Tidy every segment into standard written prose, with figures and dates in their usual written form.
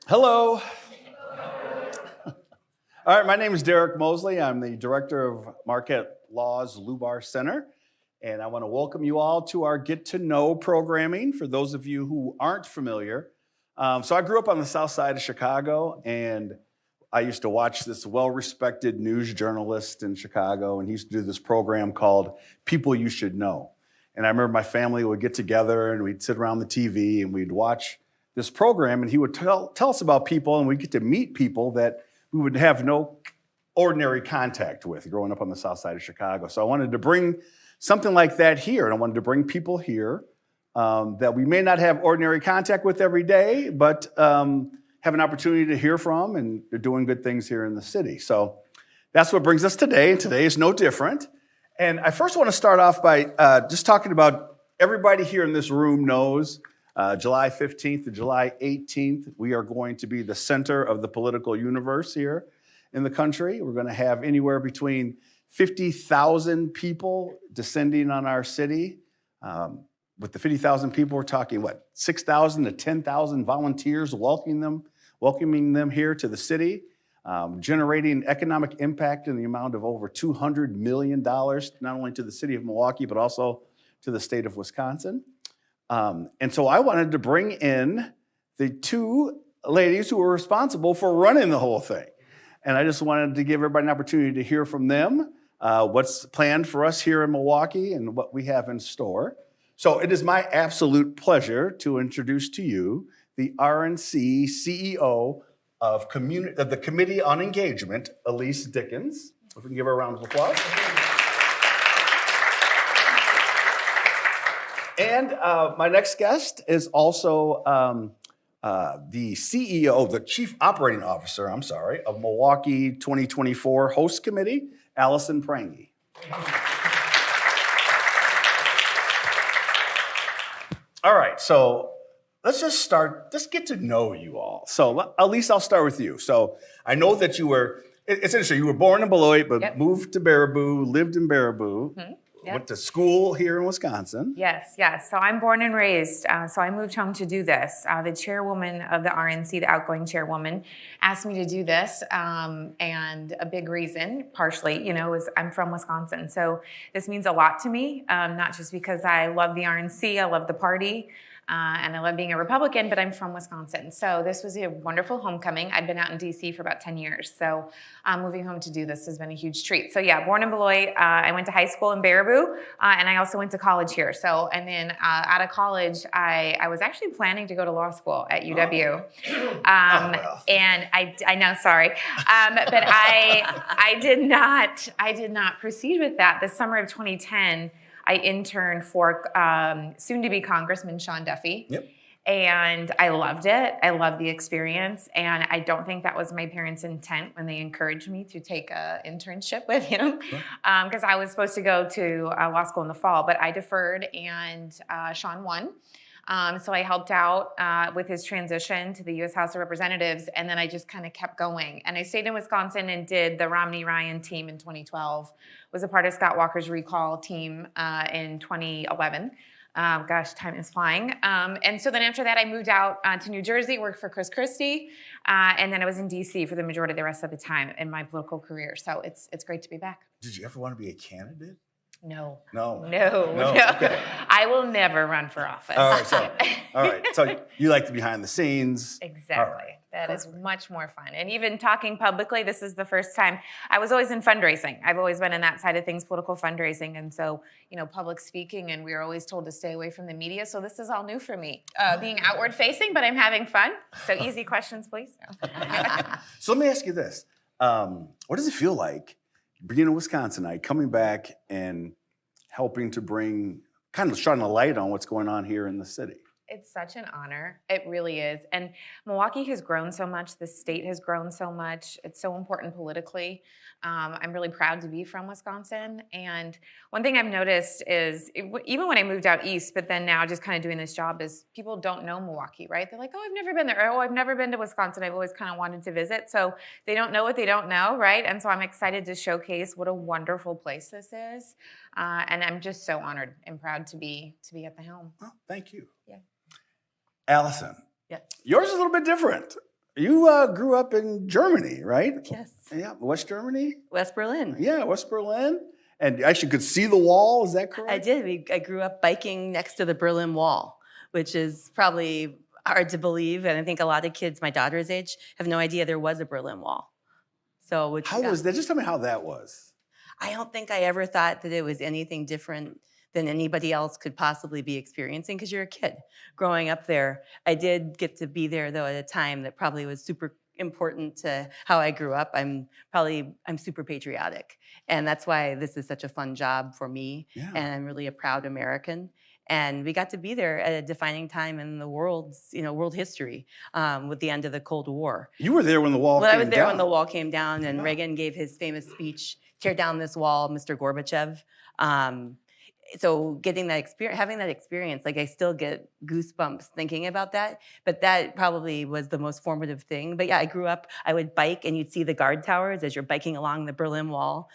Hello. All right, my name is Derek Mosley. I'm the director of Marquette Law's Lubar Center, and I want to welcome you all to our Get to Know programming for those of you who aren't familiar. So I grew up on the south side of Chicago, and I used to watch this well-respected news journalist in Chicago, and he used to do this program called People You Should Know. And I remember my family would get together, and we'd sit around the TV, and we'd watch this program, and he would tell us about people, and we'd get to meet people that we would have no ordinary contact with growing up on the south side of Chicago. So I wanted to bring something like that here, and I wanted to bring people here that we may not have ordinary contact with every day, but have an opportunity to hear from, and they're doing good things here in the city. So that's what brings us today, and today is no different. And I first want to start off by just talking about everybody here in this room knows July 15th to July 18th, we are going to be the center of the political universe here in the country. We're going to have anywhere between 50,000 people descending on our city. With the 50,000 people, we're talking, 6,000 to 10,000 volunteers welcoming them here to the city, generating economic impact in the amount of over $200 million, not only to the city of Milwaukee, but also to the state of Wisconsin. And so I wanted to bring in the two ladies who were responsible for running the whole thing. And I just wanted to give everybody an opportunity to hear from them, what's planned for us here in Milwaukee and what we have in store. So it is my absolute pleasure to introduce to you the RNC CEO of the Committee on Engagement, Elise Dickens. If we can give her a round of applause. And my next guest is also the CEO, the Chief Operating Officer, of Milwaukee 2024 Host Committee, Alison Prange. All right, so let's just start, just get to know you all. So Elise, I'll start with you. So I know that it's interesting, you were born in Beloit, but moved to Baraboo, lived in Baraboo. Mm-hmm. Yep. Went to school here in Wisconsin. Yes. So I'm born and raised. So I moved home to do this. The chairwoman of the RNC, the outgoing chairwoman, asked me to do this. And a big reason, partially, is I'm from Wisconsin. So this means a lot to me, not just because I love the RNC, I love the party, and I love being a Republican, but I'm from Wisconsin. So this was a wonderful homecoming. I'd been out in D.C. for about 10 years. So moving home to do this has been a huge treat. So yeah, born in Beloit. I went to high school in Baraboo, and I also went to college here. So, and then out of college, I was actually planning to go to law school at UW. And I know, sorry. But I did not proceed with that. The summer of 2010, I interned for soon-to-be Congressman Sean Duffy. Yep. And I loved it. I loved the experience. And I don't think that was my parents' intent when they encouraged me to take an internship with him. Because I was supposed to go to law school in the fall, but I deferred, and Sean won. So I helped out with his transition to the U.S. House of Representatives, and then I just kind of kept going. And I stayed in Wisconsin and did the Romney-Ryan team in 2012, was a part of Scott Walker's recall team in 2011. Gosh, time is flying. And so then after that, I moved out to New Jersey, worked for Chris Christie, and then I was in D.C. for the majority of the rest of the time in my political career. So it's great to be back. Did you ever want to be a candidate? No. Okay. I will never run for office. All right. So you like the behind the scenes. Exactly. Right. That is much more fun. And even talking publicly, this is the first time. I was always in fundraising. I've always been in that side of things, political fundraising. And so, public speaking, and we were always told to stay away from the media. So this is all new for me. Being outward facing, but I'm having fun. So easy questions, please. So let me ask you this. What does it feel like being a Wisconsinite, coming back and helping to kind of shining a light on what's going on here in the city? It's such an honor. It really is. And Milwaukee has grown so much. The state has grown so much. It's so important politically. I'm really proud to be from Wisconsin. And one thing I've noticed is, even when I moved out east, but then now just kind of doing this job, is people don't know Milwaukee, right? They're like, oh, I've never been there. Oh, I've never been to Wisconsin. I've always kind of wanted to visit. So they don't know what they don't know, right? And so I'm excited to showcase what a wonderful place this is. And I'm just so honored and proud to be at the helm. Oh, thank you. Yeah. Alison, yeah. Yours is a little bit different. You grew up in Germany, right? Yes. Yeah, West Germany? West Berlin. Yeah, West Berlin. And you actually could see the wall, is that correct? I did. I grew up biking next to the Berlin Wall, which is probably hard to believe. And I think a lot of kids my daughter's age have no idea there was a Berlin Wall. So, How was that? Just tell me how that was. I don't think I ever thought that it was anything different than anybody else could possibly be experiencing because you're a kid growing up there. I did get to be there though at a time that probably was super important to how I grew up. I'm super patriotic, and that's why this is such a fun job for me. Yeah. And I'm really a proud American. And we got to be there at a defining time in the world's, world history with the end of the Cold War. You were there when the wall came down. I was there when the wall came down, and Reagan gave his famous speech, "Tear down this wall, Mr. Gorbachev." So getting that experience, having that experience, like I still get goosebumps thinking about that. But that probably was the most formative thing. But yeah, I grew up, I would bike and you'd see the guard towers as you're biking along the Berlin Wall.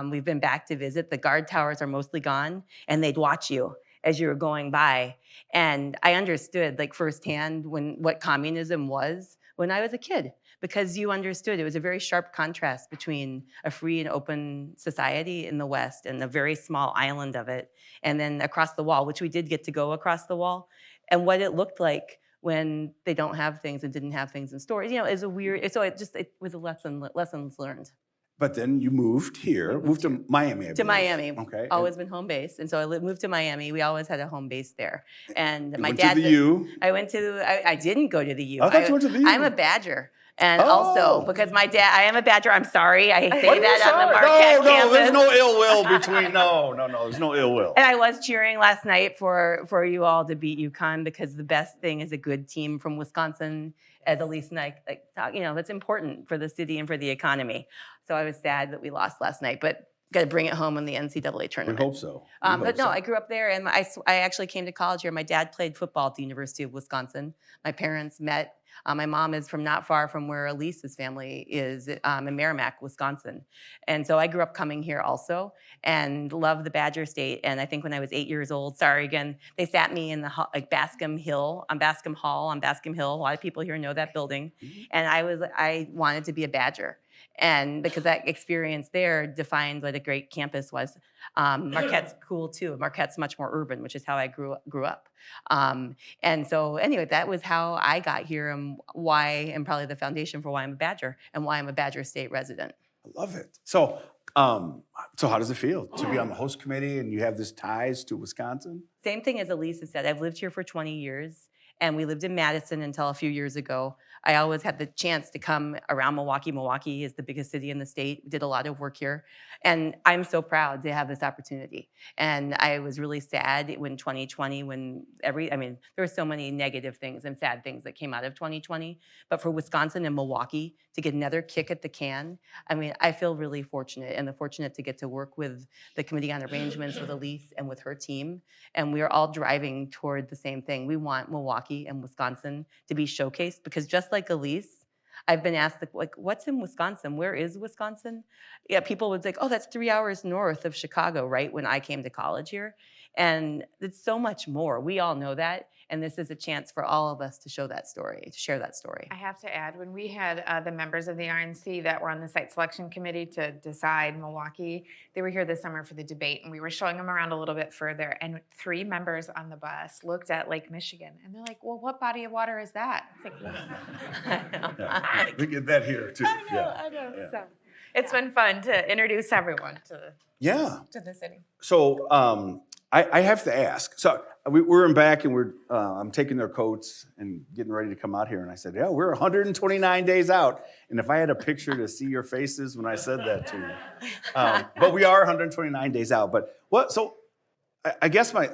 We've been back to visit. The guard towers are mostly gone, and they'd watch you as you were going by. And I understood like firsthand what communism was when I was a kid, because you understood it was a very sharp contrast between a free and open society in the West and a very small island of it, and then across the wall, which we did get to go across the wall, and what it looked like when they don't have things and didn't have things in stores. Is a weird, so it was a lessons learned. But then you moved here, moved to Miami. To Miami. Okay. Always been home based. And so I moved to Miami. We always had a home base there. And my went dad. To the U. I didn't go to the U. I thought you went to the U. I'm a Badger. And also, because my dad, I am a Badger. I'm sorry. I say that on the Marquette campus. No, there's no ill will between, no, there's no ill will. And I was cheering last night for you all to beat UConn, because the best thing is a good team from Wisconsin, as Elise and I talk, that's important for the city and for the economy. So I was sad that we lost last night, but got to bring it home in the NCAA tournament. We hope so. But no, I grew up there, and I actually came to college here. My dad played football at the University of Wisconsin. My parents met. My mom is from not far from where Elise's family is, in Merrimack, Wisconsin. And so I grew up coming here also and loved the Badger State. And I think when I was 8 years old, sorry again, they sat me in the Bascom Hill, on Bascom Hall, on Bascom Hill. A lot of people here know that building. And I wanted to be a Badger. And because that experience there defined what a great campus was. Marquette's cool too. Marquette's much more urban, which is how I grew up. And so anyway, that was how I got here, and probably the foundation for why I'm a Badger and why I'm a Badger State resident. I love it. So how does it feel to be on the host committee and you have this ties to Wisconsin? Same thing as Elise said. I've lived here for 20 years. And we lived in Madison until a few years ago. I always had the chance to come around Milwaukee. Milwaukee is the biggest city in the state. We did a lot of work here. And I'm so proud to have this opportunity. And I was really sad when 2020, there were so many negative things and sad things that came out of 2020. But for Wisconsin and Milwaukee to get another kick at the can, I feel really fortunate, and fortunate to get to work with the Committee on Arrangements with Elise and with her team. And we are all driving toward the same thing. We want Milwaukee and Wisconsin to be showcased, because just like Elise, I've been asked, like, what's in Wisconsin? Where is Wisconsin? Yeah, people would think, oh, that's 3 hours north of Chicago, right? When I came to college here. And it's so much more. We all know that. And this is a chance for all of us to show that story, to share that story. I have to add, when we had the members of the RNC that were on the site selection committee to decide Milwaukee, they were here this summer for the debate, and we were showing them around a little bit further. And 3 members on the bus looked at Lake Michigan, and they're like, well, what body of water is that? I was like, We get that here too. I know. Yeah. So it's been fun to introduce everyone to the city. So I have to ask. So we're in back, and I'm taking their coats and getting ready to come out here. And I said, yeah, we're 129 days out. And if I had a picture to see your faces when I said that to you. But we are 129 days out. But so I guess my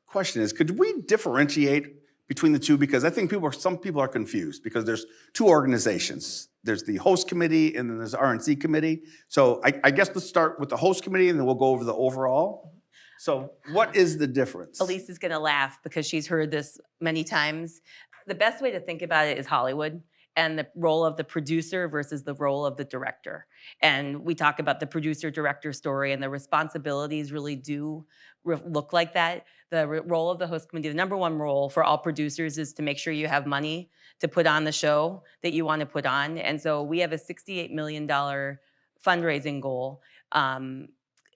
question is, could we differentiate between the two? Because I think some people are confused, because there's 2 organizations. There's the host committee, and then there's the RNC committee. So I guess let's start with the host committee, and then we'll go over the overall. So what is the difference? Elise is going to laugh because she's heard this many times. The best way to think about it is Hollywood. and the role of the producer versus the role of the director. And we talk about the producer-director story, and the responsibilities really do look like that. The role of the host committee, the number one role for all producers is to make sure you have money to put on the show that you want to put on. And so we have a $68 million fundraising goal.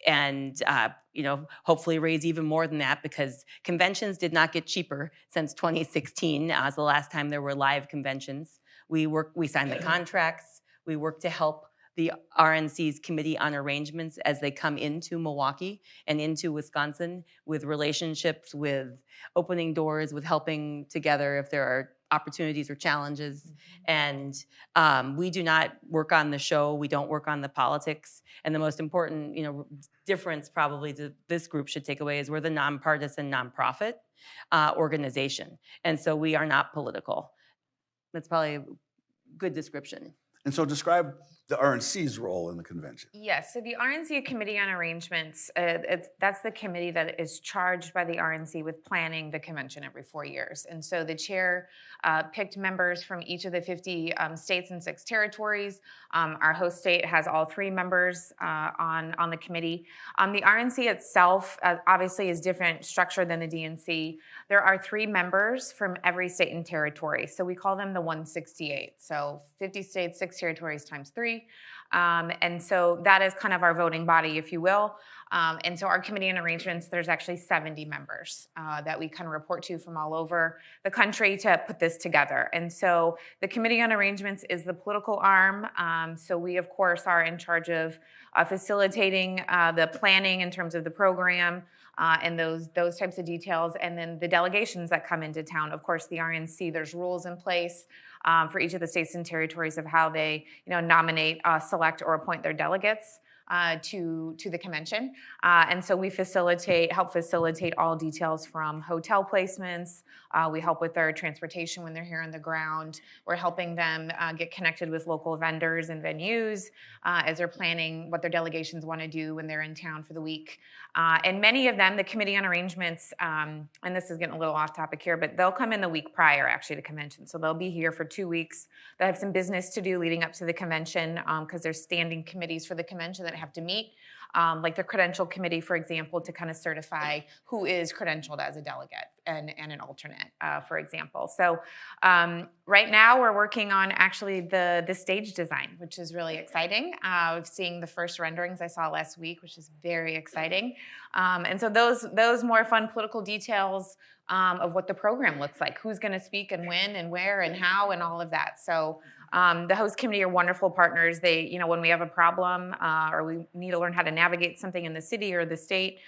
And hopefully raise even more than that, because conventions did not get cheaper since 2016, as the last time there were live conventions. We signed the contracts. We work to help the RNC's Committee on Arrangements as they come into Milwaukee and into Wisconsin, with relationships, with opening doors, with helping together if there are opportunities or challenges. And we do not work on the show. We don't work on the politics. And the most important, difference probably that this group should take away is we're the nonpartisan nonprofit organization. And so we are not political. That's probably a good description. And so describe the RNC's role in the convention. Yes, so the RNC Committee on Arrangements, that's the committee that is charged by the RNC with planning the convention every 4 years. And so the chair picked members from each of the 50 states and 6 territories. Our host state has all 3 members on the committee. The RNC itself obviously is different structure than the DNC. There are 3 members from every state and territory. So we call them the 168. So 50 states, 6 territories times 3. And so that is kind of our voting body, if you will. And so our Committee on Arrangements, there's actually 70 members that we kind of report to from all over the country to put this together. And so the Committee on Arrangements is the political arm. So we, of course, are in charge of facilitating the planning in terms of the program and those types of details. And then the delegations that come into town. Of course, the RNC, there's rules in place for each of the states and territories of how they, nominate, select, or appoint their delegates to the convention. And so we help facilitate all details from hotel placements. We help with their transportation when they're here on the ground. We're helping them get connected with local vendors and venues as they're planning what their delegations want to do when they're in town for the week. And many of them, the Committee on Arrangements, and this is getting a little off topic here, but they'll come in the week prior actually to convention. So they'll be here for 2 weeks. They have some business to do leading up to the convention because there's standing committees for the convention that have to meet. Like the credential committee, for example, to kind of certify who is credentialed as a delegate and an alternate, for example. So right now we're working on actually the stage design, which is really exciting. Seeing the first renderings I saw last week, which is very exciting. And so those more fun political details of what the program looks like, who's going to speak and when and where and how and all of that. So the host committee are wonderful partners. They, when we have a problem or we need to learn how to navigate something in the city or the state,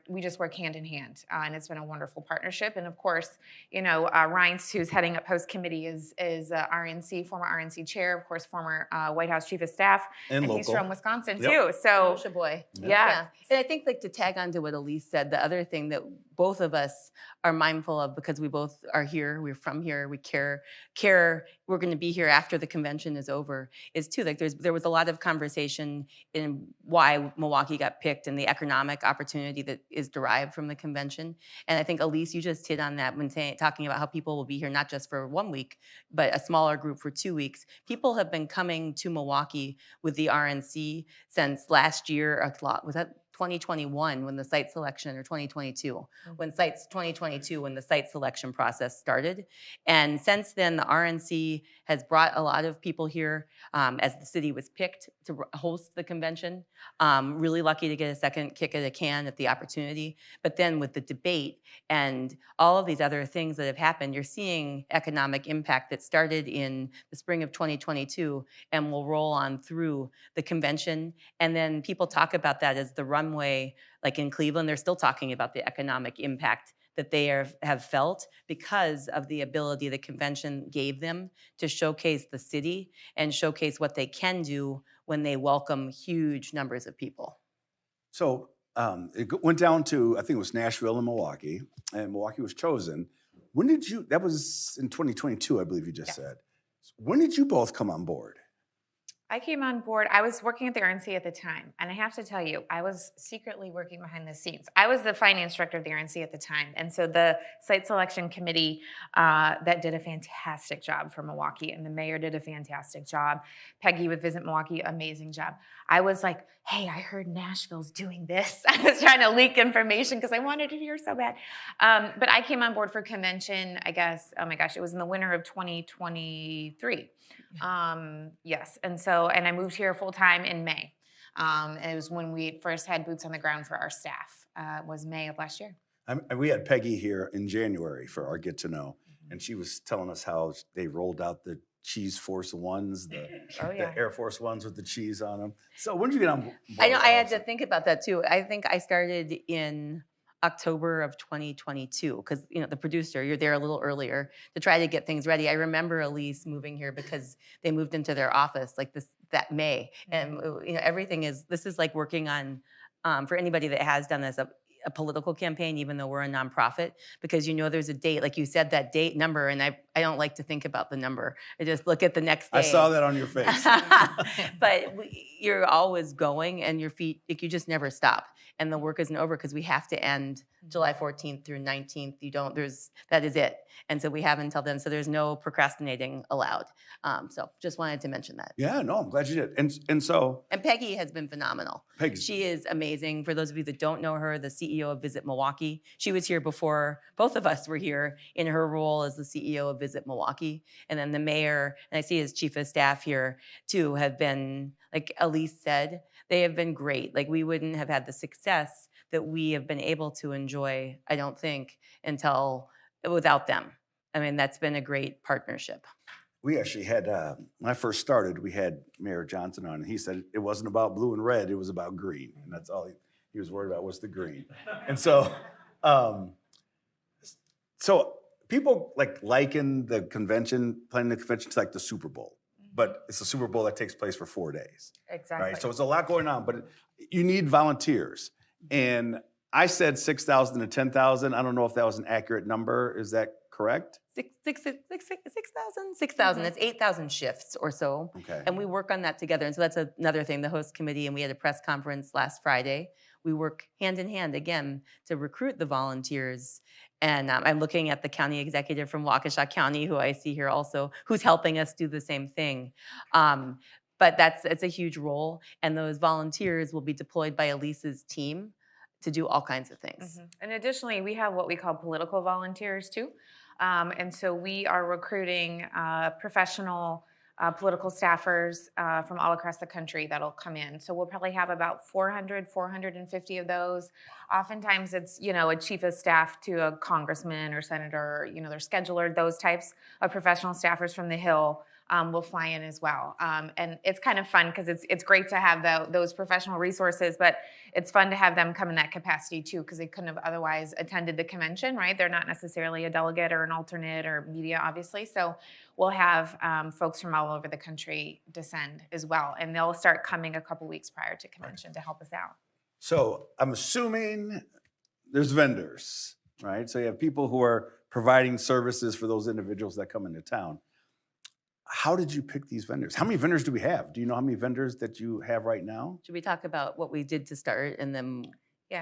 we just work hand in hand, and it's been a wonderful partnership. And of course, Reince, who's heading up host committee, is former RNC chair, of course, former White House chief of staff, and he's from Wisconsin too. So, boy, yeah. And I think, to tag on to what Elise said, the other thing that both of us are mindful of, because we both are here, we're from here, we care, we're going to be here after the convention is over, is too, there was a lot of conversation in why Milwaukee got picked and the economic opportunity that is derived from the convention. And I think, Elise, you just hit on that when talking about how people will be here not just for 1 week, but a smaller group for 2 weeks. People have been coming to Milwaukee with the RNC since last year. Was that 2021 when the site selection, or 2022 when the site selection process started. And since then, the RNC has brought a lot of people here as the city was picked to host the convention. Really lucky to get a second kick at a can at the opportunity. But then with the debate and all of these other things that have happened, you're seeing economic impact that started in the spring of 2022 and will roll on through the convention. And then people talk about that as the runway, like in Cleveland, they're still talking about the economic impact that they have felt because of the ability the convention gave them to showcase the city and showcase what they can do when they welcome huge numbers of people. So it went down to, I think it was Nashville and Milwaukee was chosen. When did you, that was in 2022, I believe you just said. When did you both come on board? I came on board. I was working at the RNC at the time, and I have to tell you, I was secretly working behind the scenes. I was the finance director of the RNC at the time, and so the site selection committee that did a fantastic job for Milwaukee, and the mayor did a fantastic job. Peggy with Visit Milwaukee, amazing job. I was like, hey, I heard Nashville's doing this. I was trying to leak information because I wanted to hear so bad. But I came on board for convention, I guess, oh my gosh, it was in the winter of 2023. Yes, and I moved here full time in May. It was when we first had boots on the ground for our staff. Was May of last year. We had Peggy here in January for our Get to Know, and she was telling us how they rolled out the Cheese Force Ones, the Air Force Ones with the cheese on them. So when did you get on board? I know, I had to think about that too. I think I started in October of 2022 because the producer, you're there a little earlier to try to get things ready. I remember Elise moving here because they moved into their office like that May, and everything is. This is like working on for anybody that has done this a political campaign, even though we're a nonprofit, because there's a date, like you said, that date number, and I don't like to think about the number. I just look at the next day. I saw that on your face. But you're always going, and your feet, you just never stop. And the work isn't over because we have to end July 14th through 19th. That is it. And so we have until then. So there's no procrastinating allowed. So just wanted to mention that. Yeah, no, I'm glad you did. And Peggy has been phenomenal. Peggy. She is amazing. For those of you that don't know her, the CEO of Visit Milwaukee. She was here before both of us were here in her role as the CEO of Visit Milwaukee. And then the mayor, and I see his chief of staff here too, have been, like Elise said, they have been great. Like we wouldn't have had the success that we have been able to enjoy, I don't think, without them. I mean, that's been a great partnership. We actually had, when I first started, we had Mayor Johnson on, and he said it wasn't about blue and red, it was about green. And that's all he was worried about was the green. And so people liken the convention, planning the convention to like the Super Bowl. But it's a Super Bowl that takes place for 4 days. Exactly. Right? So it's a lot going on, but you need volunteers. And I said 6,000 to 10,000. I don't know if that was an accurate number. Is that correct? 6,000. 6,000. It's 8,000 shifts or so. Okay. And we work on that together. And so that's another thing, the host committee, and we had a press conference last Friday. We work hand in hand, again, to recruit the volunteers. And I'm looking at the county executive from Waukesha County, who I see here also, who's helping us do the same thing. But it's a huge role. And those volunteers will be deployed by Elise's team to do all kinds of things. Mm-hmm. And additionally, we have what we call political volunteers too. And so we are recruiting professional political staffers from all across the country that'll come in. So we'll probably have about 450 of those. Oftentimes it's, a chief of staff to a congressman or senator, their scheduler, those types of professional staffers from the Hill will fly in as well. And it's kind of fun because it's great to have those professional resources, but it's fun to have them come in that capacity too, because they couldn't have otherwise attended the convention, right? They're not necessarily a delegate or an alternate or media, obviously. So we'll have folks from all over the country descend as well. And they'll start coming a couple weeks prior to convention to help us out. So I'm assuming there's vendors, right? So you have people who are providing services for those individuals that come into town. How did you pick these vendors? How many vendors do we have? Do you know how many vendors that you have right now? Should we talk about what we did to start and then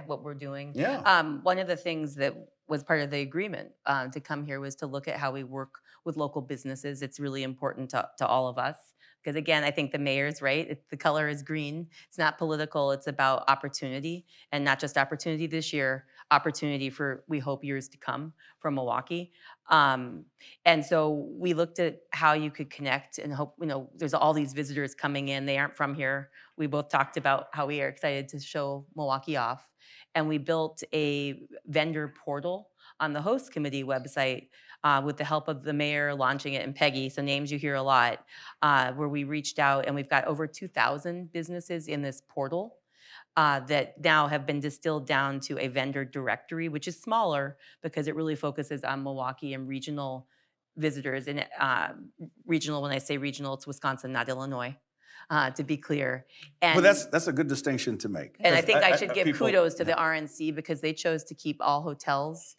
what we're doing? Yeah. One of the things that was part of the agreement to come here was to look at how we work with local businesses. It's really important to all of us. Because again, I think the mayor's right. The color is green. It's not political. It's about opportunity, and not just opportunity this year, opportunity for, we hope, years to come from Milwaukee. And so we looked at how you could connect and hope, there's all these visitors coming in. They aren't from here. We both talked about how we are excited to show Milwaukee off. And we built a vendor portal on the host committee website with the help of the mayor launching it and Peggy, so names you hear a lot, where we reached out, and we've got over 2,000 businesses in this portal that now have been distilled down to a vendor directory, which is smaller because it really focuses on Milwaukee and regional visitors. And regional, when I say regional, it's Wisconsin, not Illinois. To be clear. And well, that's a good distinction to make. And I think I should give kudos to the RNC because they chose to keep all hotels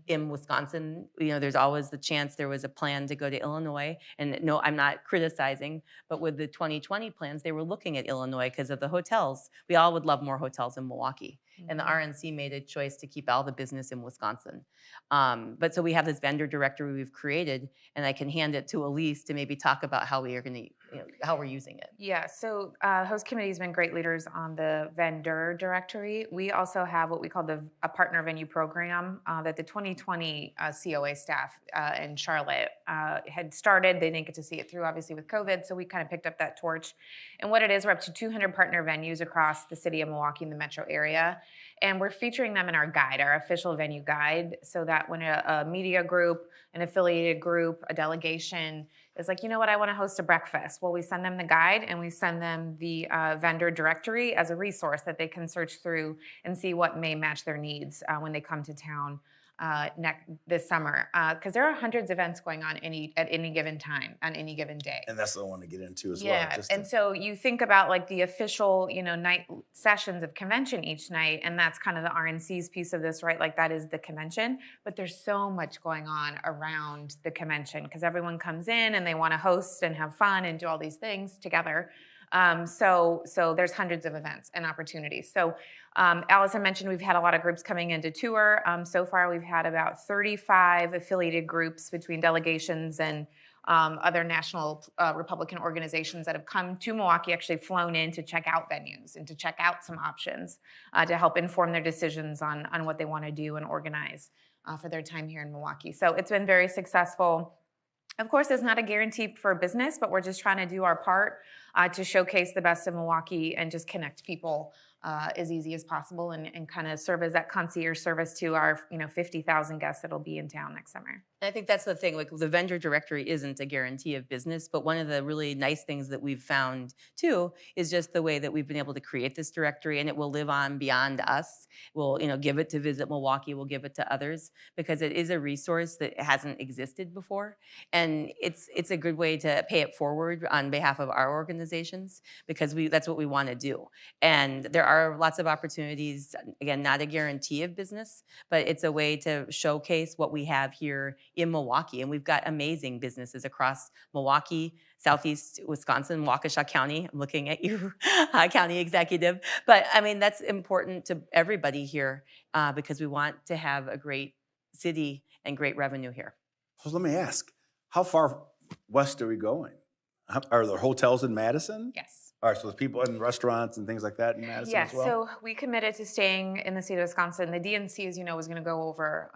in Wisconsin. There's always the chance there was a plan to go to Illinois. And no, I'm not criticizing, but with the 2020 plans, they were looking at Illinois because of the hotels. We all would love more hotels in Milwaukee. And the RNC made a choice to keep all the business in Wisconsin. But so we have this vendor directory we've created, and I can hand it to Elise to maybe talk about how we are going to, how we're using it. Yeah, so host committee has been great leaders on the vendor directory. We also have what we call a partner venue program that the 2020 COA staff in Charlotte had started. They didn't get to see it through, obviously, with COVID, so we kind of picked up that torch. And what it is, we're up to 200 partner venues across the city of Milwaukee and the metro area. And we're featuring them in our guide, our official venue guide, so that when a media group, an affiliated group, a delegation is like, you know what, I want to host a breakfast. Well, we send them the guide and we send them the vendor directory as a resource that they can search through and see what may match their needs when they come to town this summer. Because there are hundreds of events going on at any given time, on any given day. And that's what I want to get into as well. Yeah, and so you think about like the official, night sessions of convention each night, and that's kind of the RNC's piece of this, right? Like that is the convention, but there's so much going on around the convention because everyone comes in and they want to host and have fun and do all these things together. So there's hundreds of events and opportunities. So Alison mentioned we've had a lot of groups coming in to tour. So far, we've had about 35 affiliated groups between delegations and other national Republican organizations that have come to Milwaukee, actually flown in to check out venues and to check out some options to help inform their decisions on what they want to do and organize for their time here in Milwaukee. So it's been very successful. Of course, it's not a guarantee for business, but we're just trying to do our part to showcase the best of Milwaukee and just connect people as easy as possible and kind of serve as that concierge service to our 50,000 guests that'll be in town next summer. And I think that's the thing, like the vendor directory isn't a guarantee of business, but one of the really nice things that we've found too is just the way that we've been able to create this directory, and it will live on beyond us. We'll give it to Visit Milwaukee, we'll give it to others because it is a resource that hasn't existed before. And it's a good way to pay it forward on behalf of our organizations because that's what we want to do. And there are lots of opportunities, again, not a guarantee of business, but it's a way to showcase what we have here in Milwaukee. And we've got amazing businesses across Milwaukee, Southeast Wisconsin, Waukesha County. I'm looking at you, county executive. But I mean, that's important to everybody here because we want to have a great city and great revenue here. So let me ask, how far west are we going? Are there hotels in Madison? Yes. All right, so there's people in restaurants and things like that in Madison as well? So we committed to staying in the state of Wisconsin. The DNC, as you know, was going to go over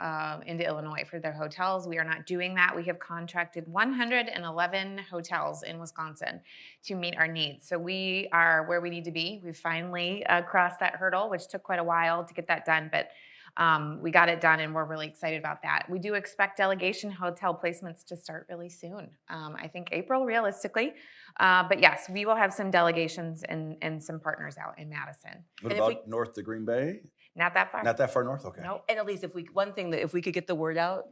into Illinois for their hotels. We are not doing that. We have contracted 111 hotels in Wisconsin to meet our needs. So we are where we need to be. We finally crossed that hurdle, which took quite a while to get that done, but we got it done and we're really excited about that. We do expect delegation hotel placements to start really soon. I think April, realistically. But yes, we will have some delegations and some partners out in Madison. What about north to Green Bay? Not that far. Not that far north? Okay. Nope. And Elise, if we could get the word out,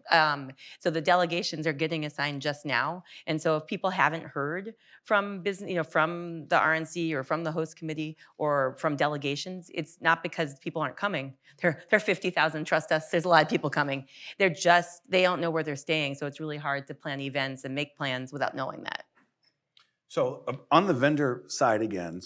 so the delegations are getting assigned just now. And so if people haven't heard from business, from the RNC or from the host committee or from delegations, it's not because people aren't coming. They're 50,000, trust us, there's a lot of people coming. They don't know where they're staying. So it's really hard to plan events and make plans without knowing that. So on the vendor side again,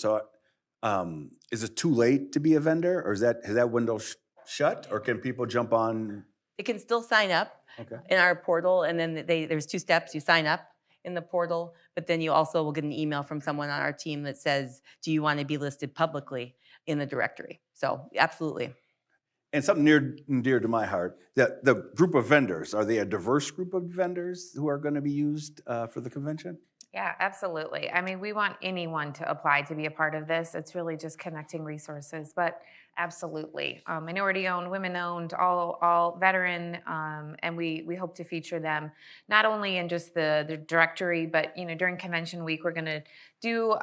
is it too late to be a vendor, or has that window shut, or can people jump on? They can still sign up in our portal, and then there's 2 steps. You sign up in the portal, but then you also will get an email from someone on our team that says, do you want to be listed publicly in the directory? So absolutely. And something near and dear to my heart, the group of vendors, are they a diverse group of vendors who are going to be used for the convention? Yeah, absolutely. I mean, we want anyone to apply to be a part of this. It's really just connecting resources, but absolutely. Minority-owned, women-owned, all veteran, and we hope to feature them not only in just the directory, but during convention week, we're going to do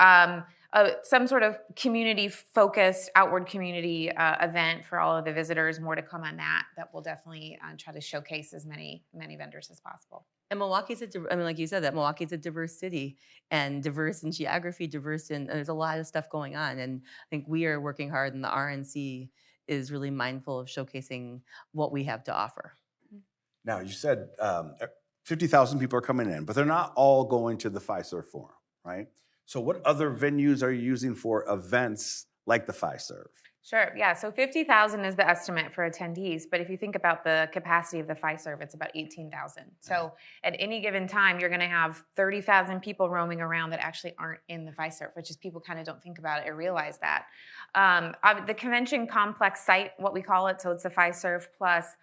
some sort of community-focused, outward community event for all of the visitors. More to come on that. That will definitely try to showcase as many vendors as possible. And Milwaukee's like you said, that Milwaukee's a diverse city and diverse in geography, there's a lot of stuff going on. And I think we are working hard, and the RNC is really mindful of showcasing what we have to offer. Now, you said 50,000 people are coming in, but they're not all going to the Fiserv Forum, right? So what other venues are you using for events like the Fiserv? Sure. Yeah. So 50,000 is the estimate for attendees. But if you think about the capacity of the Fiserv, it's about 18,000. So at any given time, you're going to have 30,000 people roaming around that actually aren't in the Fiserv, which is people kind of don't think about it or realize that. The convention complex site, what we call it, so it's the Fiserv plus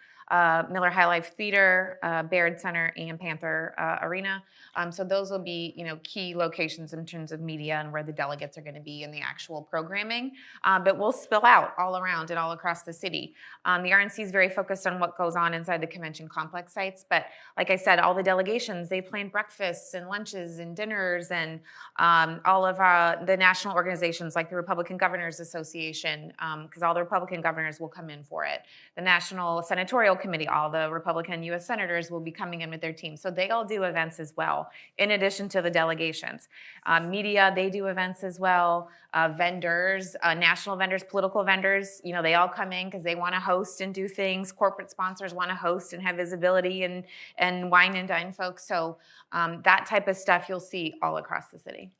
Miller High Life Theater, Baird Center, and Panther Arena. So those will be, key locations in terms of media and where the delegates are going to be in the actual programming. But we'll spill out all around and all across the city. The RNC is very focused on what goes on inside the convention complex sites. But like I said, all the delegations, they plan breakfasts and lunches and dinners, and all of the national organizations like the Republican Governors Association, because all the Republican governors will come in for it. The National Senatorial Committee, all the Republican U.S. senators will be coming in with their team. So they all do events as well, in addition to the delegations. Media, they do events as well. Vendors, national vendors, political vendors, they all come in because they want to host and do things. Corporate sponsors want to host and have visibility and wine and dine folks. So that type of stuff you'll see all across the city.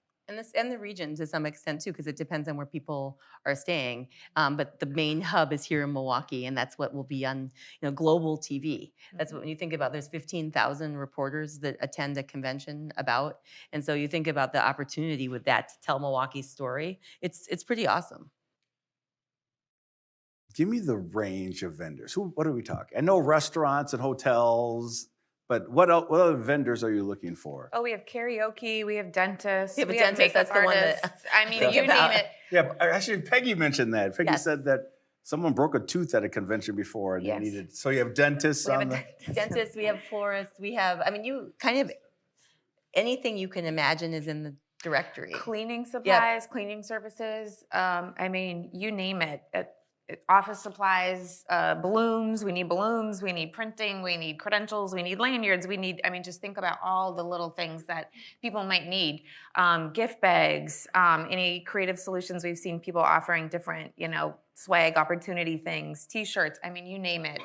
And the region to some extent too, because it depends on where people are staying. But the main hub is here in Milwaukee, and that's what will be on global TV. That's what, when you think about, there's 15,000 reporters that attend a convention about, and so you think about the opportunity with that to tell Milwaukee's story. It's pretty awesome. Give me the range of vendors. What are we talking? I know restaurants and hotels. But what other vendors are you looking for? Oh, we have karaoke, we have dentists, we have a dentist, dentist, that's the one that I mean, you name it. Yeah, actually, Peggy mentioned that. Peggy said that someone broke a tooth at a convention before and they needed. So you have dentists on the dentists. We have florists. We have. I mean, you kind of anything you can imagine is in the directory. Cleaning supplies, cleaning services. I mean, you name it. Office supplies, balloons, we need printing, we need credentials, we need lanyards, just think about all the little things that people might need. Gift bags, any creative solutions we've seen people offering different, swag opportunity things, t-shirts, you name it,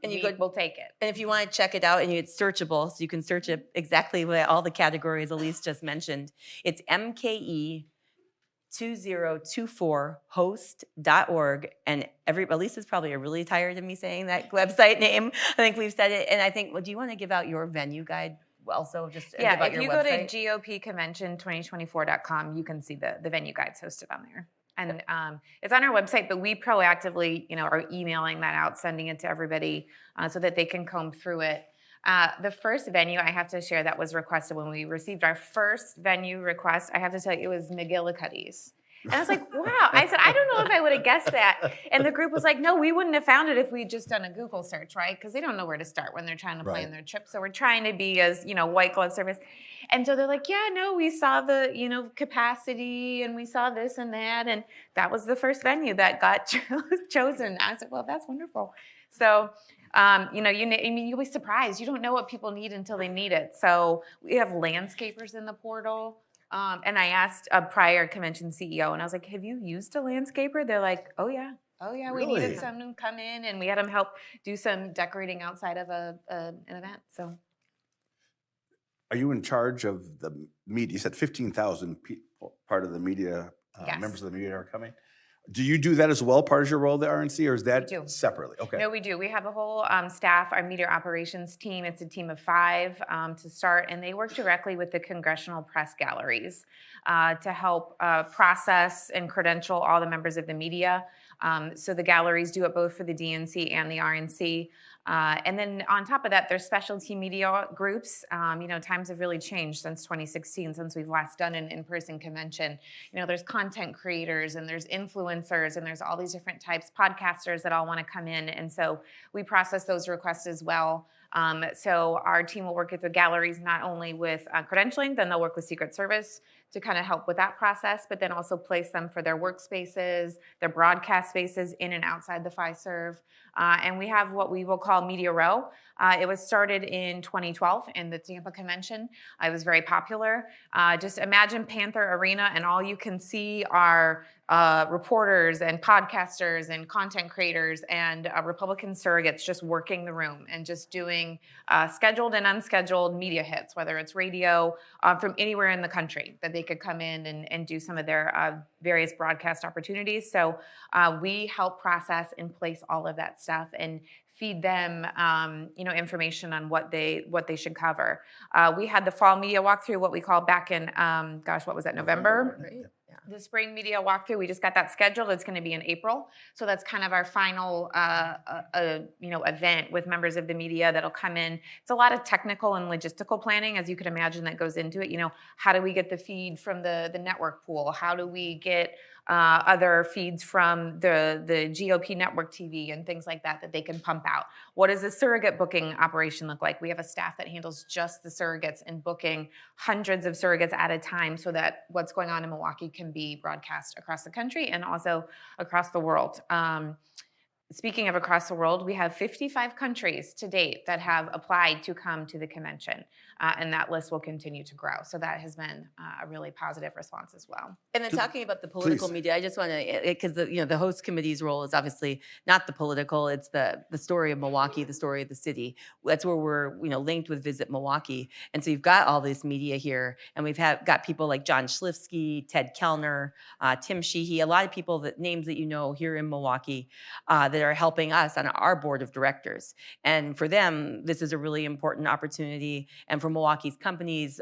and we'll take it. And if you want to check it out, and it's searchable, so you can search it exactly with all the categories Elise just mentioned. It's MKE2024host.org, and Elise is probably really tired of me saying that website name. I think we've said it, and I think, do you want to give out your venue guide also? Just about your website? If you go to gopconvention2024.com, you can see the venue guides hosted on there. And it's on our website, but we proactively, are emailing that out, sending it to everybody so that they can comb through it. The first venue I have to share that was requested when we received our first venue request, I have to tell you, it was McGillicuddy's. And I was like, wow. I said, I don't know if I would have guessed that. And the group was like, no, we wouldn't have found it if we'd just done a Google search, right? Because they don't know where to start when they're trying to plan their trip. So we're trying to be as, white glove service. And so they're like, yeah, no, we saw the, capacity and we saw this and that. And that was the first venue that got chosen. I said, well, that's wonderful. So, you'll be surprised. You don't know what people need until they need it. So we have landscapers in the portal. And I asked a prior convention CEO, and I was like, have you used a landscaper? They're like, oh, yeah. We Really? needed someone to come in, and we had them help do some decorating outside of an event. So, are you in charge of the media? You said 15,000 people, part of the media, members of the media are coming. Do you do that as well, part of your role at the RNC, or is that separately? Okay. No, we do. We have a whole staff, our media operations team. It's a team of 5 to start, and they work directly with the congressional press galleries to help process and credential all the members of the media. So the galleries do it both for the DNC and the RNC. And then on top of that, there's specialty media groups. Times have really changed since 2016, since we've last done an in-person convention. There's content creators and there's influencers and there's all these different types, podcasters that all want to come in. And so we process those requests as well. So our team will work with the galleries, not only with credentialing, then they'll work with Secret Service to kind of help with that process, but then also place them for their workspaces, their broadcast spaces in and outside the Fiserv. And we have what we will call Media Row. It was started in 2012 in the Tampa Convention. It was very popular. Just imagine Panther Arena and all you can see are reporters and podcasters and content creators and Republican surrogates just working the room and just doing scheduled and unscheduled media hits, whether it's radio from anywhere in the country, that they could come in and do some of their various broadcast opportunities. So we help process and place all of that stuff and feed them, information on what they should cover. We had the fall media walkthrough, what we call back in, what was that, November? Right? Yeah. The spring media walkthrough, we just got that scheduled. It's going to be in April. So that's kind of our final, event with members of the media that'll come in. It's a lot of technical and logistical planning, as you could imagine, that goes into it. How do we get the feed from the network pool? How do we get other feeds from the GOP network TV and things like that they can pump out? What does a surrogate booking operation look like? We have a staff that handles just the surrogates and booking hundreds of surrogates at a time so that what's going on in Milwaukee can be broadcast across the country and also across the world. Speaking of across the world, we have 55 countries to date that have applied to come to the convention, and that list will continue to grow. So that has been a really positive response as well. And then talking about the political media, I just want to, because the host committee's role is obviously not the political, it's the story of Milwaukee, the story of the city. That's where we're linked with Visit Milwaukee, and so you've got all this media here, and we've got people like John Schlifsky, Ted Kellner, Tim Sheehy, a lot of people names that here in Milwaukee that are helping us on our board of directors. And for them, this is a really important opportunity, and for Milwaukee's companies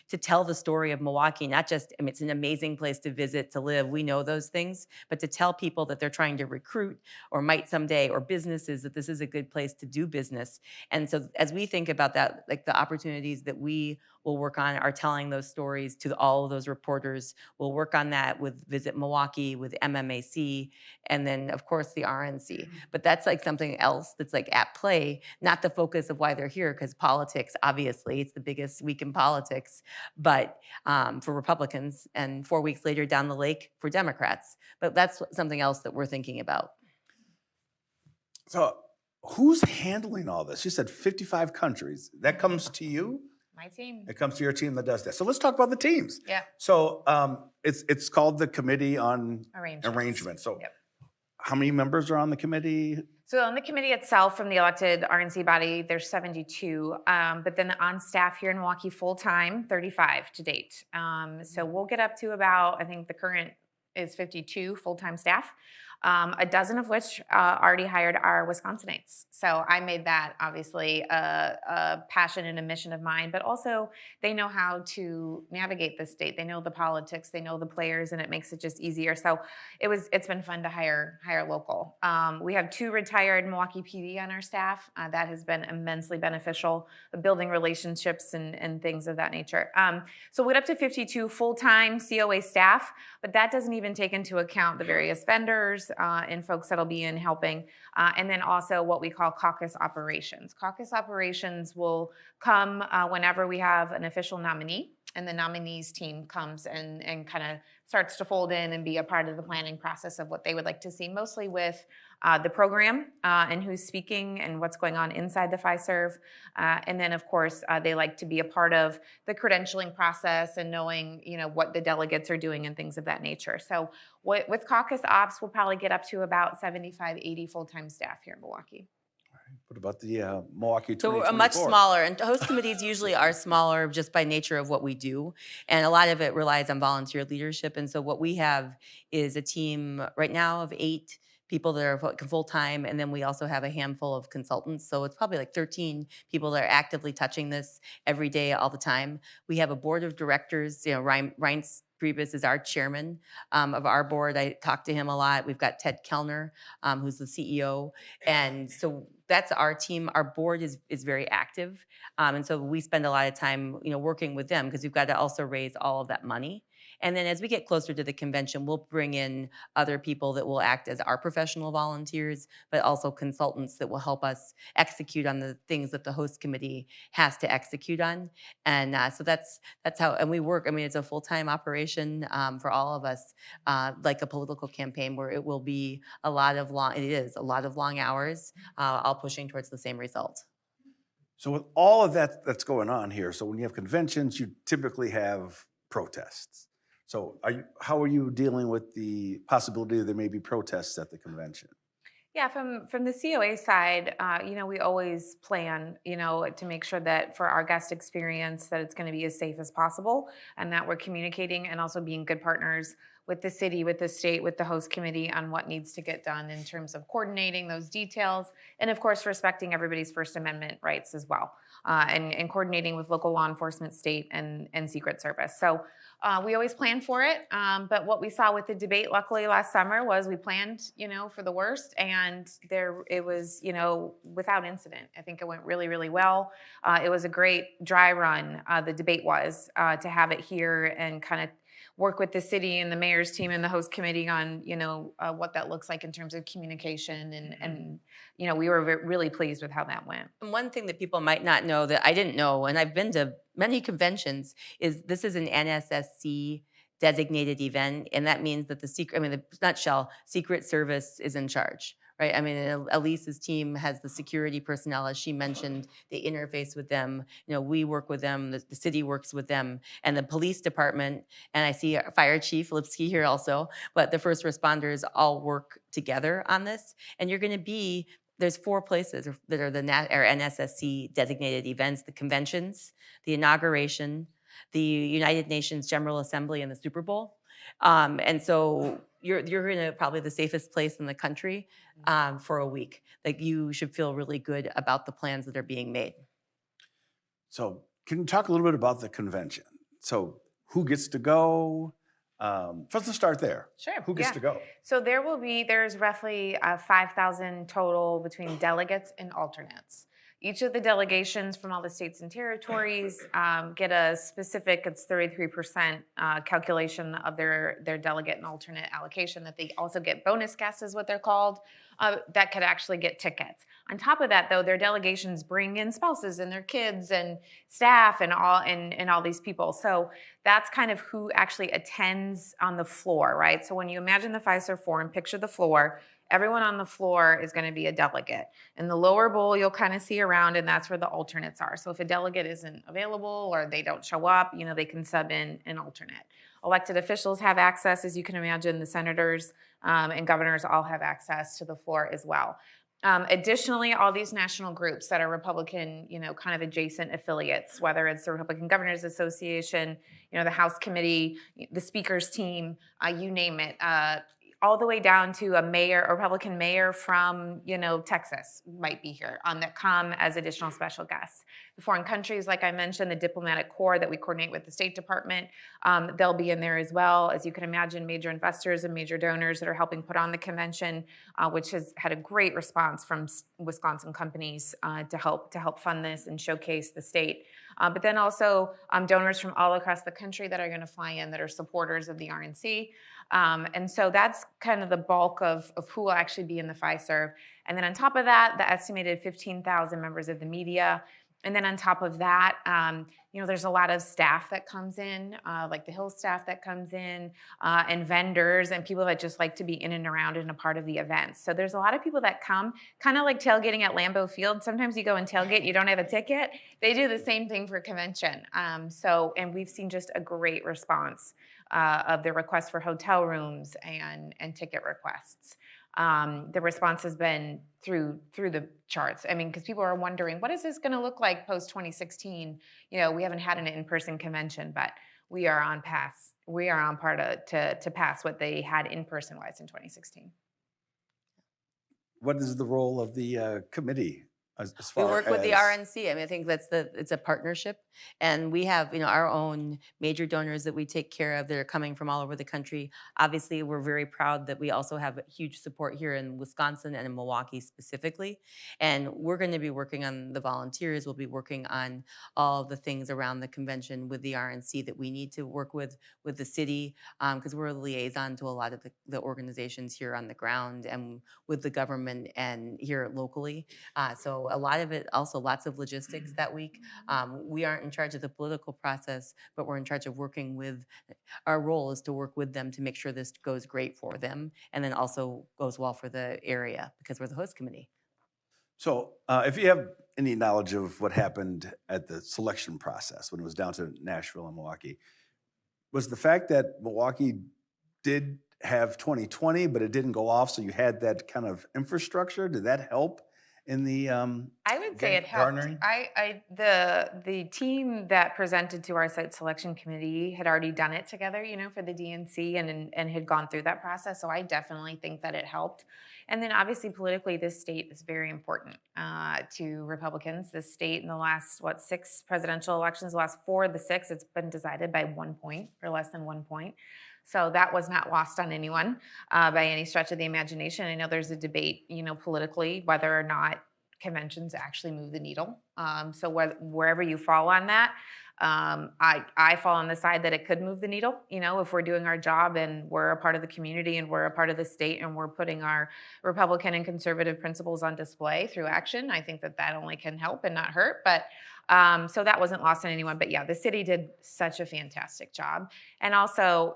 to tell the story of Milwaukee, not just, it's an amazing place to visit, to live, we know those things, but to tell people that they're trying to recruit or might someday, or businesses, that this is a good place to do business. And so as we think about that, like the opportunities that we will work on are telling those stories to all of those reporters. We'll work on that with Visit Milwaukee, with MMAC, and then of course the RNC. But that's like something else that's like at play, not the focus of why they're here, because politics, obviously, it's the biggest week in politics, but for Republicans, and 4 weeks later down the lake for Democrats. But that's something else that we're thinking about. So who's handling all this? You said 55 countries. That comes to you? My team. It comes to your team that does that. So let's talk about the teams. Yeah. So it's called the Committee on Arrangement. So how many members are on the committee? So on the committee itself, from the elected RNC body, there's 72. But then on staff here in Milwaukee full-time, 35 to date. So we'll get up to about, I think the current is 52 full-time staff. A dozen of which already hired our Wisconsinites. So I made that obviously a passion and a mission of mine, but also they know how to navigate the state. They know the politics, they know the players, and it makes it just easier. So it's been fun to hire local. We have 2 retired Milwaukee PD on our staff. That has been immensely beneficial, building relationships and things of that nature. So we're up to 52 full-time COA staff, but that doesn't even take into account the various vendors, and folks that'll be in helping. And then also what we call caucus operations. Caucus operations will come whenever we have an official nominee, and the nominees team comes and kind of starts to fold in and be a part of the planning process of what they would like to see, mostly with the program and who's speaking and what's going on inside the FISERV. And then, of course, they like to be a part of the credentialing process and knowing, what the delegates are doing and things of that nature. So with caucus ops, we'll probably get up to about 75, 80 full-time staff here in Milwaukee. What about the Milwaukee 2024? So we're much smaller, and host committees usually are smaller just by nature of what we do, and a lot of it relies on volunteer leadership. And so what we have is a team right now of 8 people that are full-time, and then we also have a handful of consultants. So it's probably like 13 people that are actively touching this every day, all the time. We have a board of directors. Ryan Priebus is our chairman of our board. I talk to him a lot. We've got Ted Kellner, who's the CEO. And so that's our team. Our board is very active. And so we spend a lot of time, working with them, because we've got to also raise all of that money. And then as we get closer to the convention, we'll bring in other people that will act as our professional volunteers, but also consultants that will help us execute on the things that the host committee has to execute on. And so that's how, and we work. It's a full-time operation for all of us, like a political campaign, where it will be a lot of long hours, all pushing towards the same result. So with all of that that's going on here, so when you have conventions, you typically have protests. So how are you dealing with the possibility that there may be protests at the convention? Yeah, from the COA side, we always plan, to make sure that for our guest experience, that it's going to be as safe as possible, and that we're communicating and also being good partners with the city, with the state, with the host committee on what needs to get done in terms of coordinating those details, and of course respecting everybody's First Amendment rights as well, and coordinating with local law enforcement, state, and Secret Service. So. We always plan for it, but what we saw with the debate, luckily last summer, was we planned, for the worst, and it was, without incident. I think it went really, really well. It was a great dry run. The debate was to have it here and kind of work with the city and the mayor's team and the host committee on, what that looks like in terms of communication, and we were really pleased with how that went. And one thing that people might not know that I didn't know, and I've been to many conventions, is this is an NSSC designated event, and that means that the nutshell, Secret Service is in charge, right? I mean, Elise's team has the security personnel, as she mentioned. They interface with them. We work with them. The city works with them, and the police department. And I see Fire Chief Lipsky here also. But the first responders all work together on this, and you're going to be. There's 4 places that are NSSC designated events: the conventions, the inauguration, the United Nations General Assembly, and the Super Bowl. And so you're in probably the safest place in the country for a week. Like, you should feel really good about the plans that are being made. So can you talk a little bit about the convention? So who gets to go? First, let's start there. Sure. Who gets to go? So there's roughly 5,000 total between delegates and alternates. Each of the delegations from all the states and territories get a specific, it's 33% calculation of their delegate and alternate allocation, that they also get bonus guests, is what they're called, that could actually get tickets. On top of that, though, their delegations bring in spouses and their kids and staff and all these people. So that's kind of who actually attends on the floor, right? So when you imagine the Fiserv Forum, picture the floor. Everyone on the floor is going to be a delegate. In the lower bowl, you'll kind of see around, and that's where the alternates are. So if a delegate isn't available or they don't show up, they can sub in an alternate. Elected officials have access, as you can imagine. The senators and governors all have access to the floor as well. Additionally, all these national groups that are Republican, kind of adjacent affiliates, whether it's the Republican Governors Association, the House Committee, the Speaker's team, you name it, all the way down to a Republican mayor from, Texas might be here that come as additional special guests. The foreign countries, like I mentioned, the diplomatic corps that we coordinate with the State Department, they'll be in there as well. As you can imagine, major investors and major donors that are helping put on the convention, which has had a great response from Wisconsin companies to help fund this and showcase the state. But then also donors from all across the country that are going to fly in, that are supporters of the RNC. And so that's kind of the bulk of who will actually be in the Fiserv. And then on top of that, the estimated 15,000 members of the media. And then on top of that, there's a lot of staff that comes in, like the Hill staff that comes in, and vendors and people that just like to be in and around and a part of the events. So there's a lot of people that come, kind of like tailgating at Lambeau Field. Sometimes you go and tailgate, you don't have a ticket. They do the same thing for convention. And we've seen just a great response of the requests for hotel rooms and ticket requests. The response has been through the charts. I mean, because people are wondering, what is this going to look like post 2016? We haven't had an in-person convention, but we are on path. We are on part to pass what they had in-person wise in 2016. What is the role of the committee? As we far work with the as- RNC. I mean, I think it's a partnership, and we have our own major donors that we take care of that are coming from all over the country. Obviously, we're very proud that we also have huge support here in Wisconsin and in Milwaukee specifically, and we're going to be working on the volunteers. We'll be working on all the things around the convention with the RNC that we need to work with the city, because we're a liaison to a lot of the organizations here on the ground and with the government and here locally. So a lot of it, also lots of logistics that week. We aren't in charge of the political process, but we're in charge of working with, our role is to work with them to make sure this goes great for them and then also goes well for the area because we're the host committee. So if you have any knowledge of what happened at the selection process when it was down to Nashville and Milwaukee, Was the fact that Milwaukee did have 2020, but it didn't go off, so you had that kind of infrastructure, did that help in the I would say it helped. garnering? The team that presented to our site selection committee had already done it together, for the DNC and had gone through that process. So I definitely think that it helped. And then obviously politically, this state is very important to Republicans. This state in the last 6 presidential elections, the last 4 of the 6, it's been decided by 1 point or less than 1 point. So that was not lost on anyone by any stretch of the imagination. I know there's a debate, politically, whether or not conventions actually move the needle. So wherever you fall on that, I fall on the side that it could move the needle. If we're doing our job and we're a part of the community and we're a part of the state and we're putting our Republican and conservative principles on display through action, I think that only can help and not hurt. But so that wasn't lost on anyone. But yeah, the city did such a fantastic job. And also,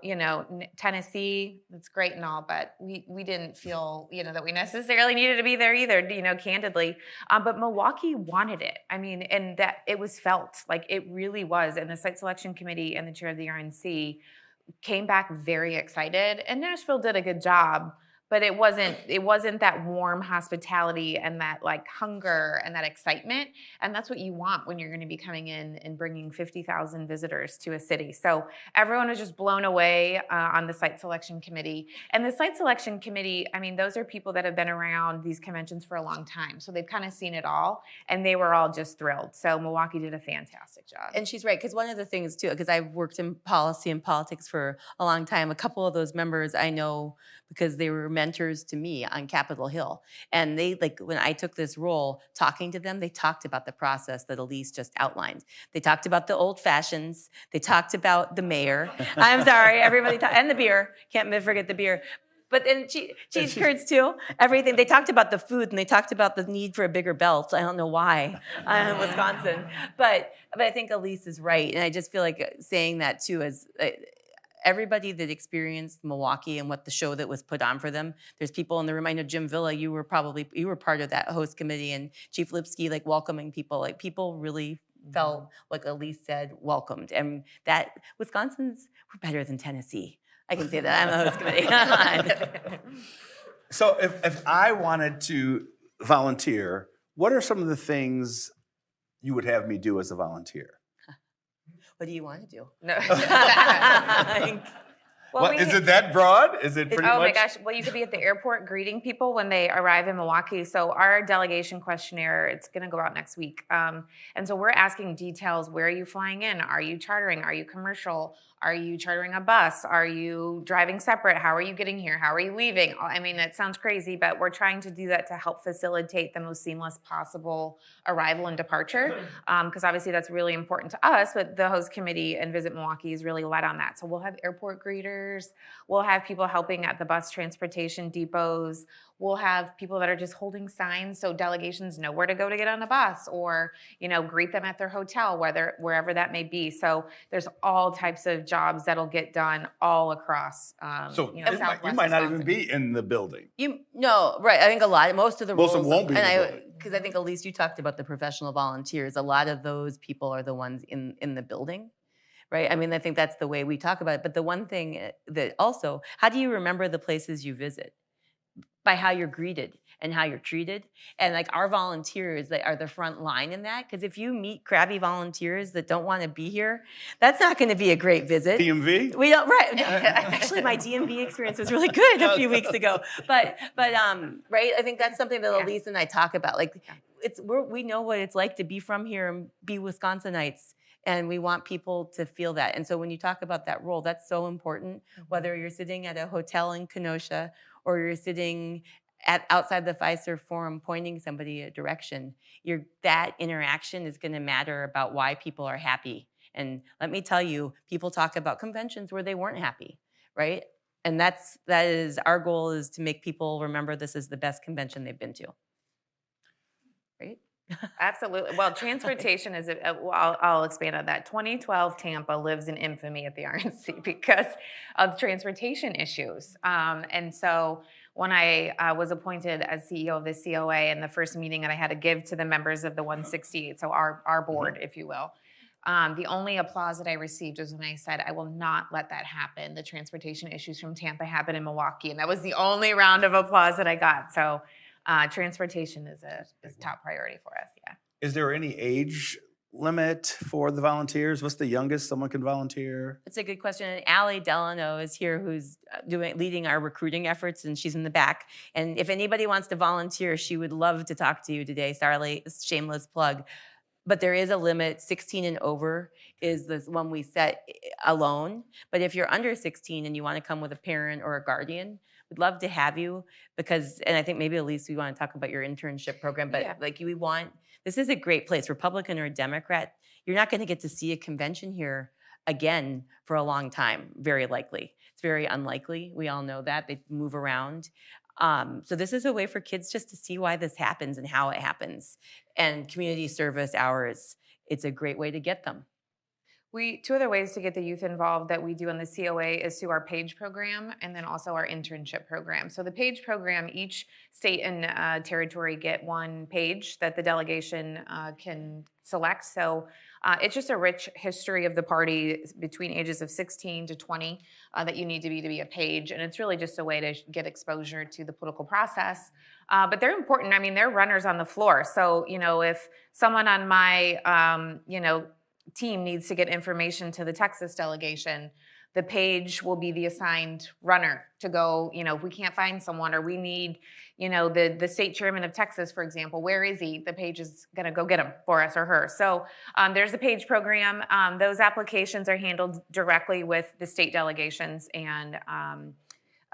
Tennessee, that's great and all, but we didn't feel, that we necessarily needed to be there either, candidly. But Milwaukee wanted it. I mean, and that it was felt like it really was. And the site selection committee and the chair of the RNC came back very excited. And Nashville did a good job. But it wasn't that warm hospitality and that hunger and that excitement. And that's what you want when you're going to be coming in and bringing 50,000 visitors to a city. So everyone was just blown away on the site selection committee. And the site selection committee, I mean, those are people that have been around these conventions for a long time. So they've kind of seen it all. And they were all just thrilled. So Milwaukee did a fantastic job. And she's right, because one of the things too, because I've worked in policy and politics for a long time, a couple of those members I know because they were mentors to me on Capitol Hill. And they, when I took this role, talking to them, they talked about the process that Elise just outlined. They talked about the old fashions. They talked about the mayor. I'm sorry, everybody, and the beer. Can't forget the beer. But then cheese curds too, everything. They talked about the food and they talked about the need for a bigger belt. I don't know why in Wisconsin. But I think Elise is right. And I just feel like saying that too is everybody that experienced Milwaukee and what the show that was put on for them. There's people in the room. I know Jim Villa, you were part of that host committee, and Chief Lipsky, welcoming people. People really felt, like Elise said, welcomed. And that Wisconsin's, we're better than Tennessee. I can say that. I'm the host committee. So if I wanted to volunteer, what are some of the things you would have me do as a volunteer? What do you want to do? No. Is it that broad? Is it pretty much? Oh my gosh. Well, you could be at the airport greeting people when they arrive in Milwaukee. So our delegation questionnaire, it's going to go out next week. And so we're asking details. Where are you flying in? Are you chartering? Are you commercial? Are you chartering a bus? Are you driving separate? How are you getting here? How are you leaving? I mean, it sounds crazy, but we're trying to do that to help facilitate the most seamless possible arrival and departure, because obviously that's really important to us, but the host committee and Visit Milwaukee is really led on that. So we'll have airport greeters. We'll have people helping at the bus transportation depots. We'll have people that are just holding signs so delegations know where to go to get on a bus, or greet them at their hotel, wherever that may be. So there's all types of jobs that'll get done all across. You might not even be in the building. Right. I think most of the roles, most of them won't be in the building. Because I think, Elise, you talked about the professional volunteers. A lot of those people are the ones in the building. Right. I mean, I think that's the way we talk about it. But the one thing that also, how do you remember the places you visit? By how you're greeted and how you're treated. And our volunteers, they are the front line in that. Because if you meet crabby volunteers that don't want to be here, that's not going to be a great visit. DMV? We don't, right. Actually, my DMV experience was really good a few weeks ago. But right, I think that's something that Elise and I talk about. We know what it's like to be from here and be Wisconsinites. And we want people to feel that. And so when you talk about that role, that's so important, whether you're sitting at a hotel in Kenosha or you're sitting outside the Fiserv Forum pointing somebody a direction, that interaction is going to matter about why people are happy. And let me tell you, people talk about conventions where they weren't happy, right? And that is our goal, is to make people remember this is the best convention they've been to, right? Absolutely. Well, transportation is, I'll expand on that. 2012 Tampa lives in infamy at the RNC because of transportation issues. And so when I was appointed as CEO of the COA, in the first meeting that I had to give to the members of the 168, so our board, if you will, The only applause that I received was when I said, I will not let that happen. The transportation issues from Tampa happen in Milwaukee. And that was the only round of applause that I got. So transportation is top priority for us. Yeah. Is there any age limit for the volunteers? What's the youngest someone can volunteer? It's a good question. And Allie Delano is here, who's leading our recruiting efforts, and she's in the back. And if anybody wants to volunteer, she would love to talk to you today. Sorry, shameless plug. But there is a limit. 16 and over is the one we set alone. But if you're under 16 and you want to come with a parent or a guardian, we'd love to have you because, and I think maybe Elise, we want to talk about your internship program, but Yeah. like this is a great place, Republican or Democrat. You're not going to get to see a convention here again for a long time, very likely. It's very unlikely. We all know that. They move around. So this is a way for kids just to see why this happens and how it happens. And community service hours, it's a great way to get them. Two other ways to get the youth involved that we do in the COA is through our PAGE program and then also our internship program. So the PAGE program, each state and territory get one page that the delegation can select. So it's just a rich history of the party between ages of 16 to 20 that you need to be a page. And it's really just a way to get exposure to the political process. But they're important. I mean, they're runners on the floor. So, if someone on my, team needs to get information to the Texas delegation, the page will be the assigned runner to go, if we can't find someone or we need, the state chairman of Texas, for example, where is he? The page is going to go get him for us or her. So there's a page program. Those applications are handled directly with the state delegations and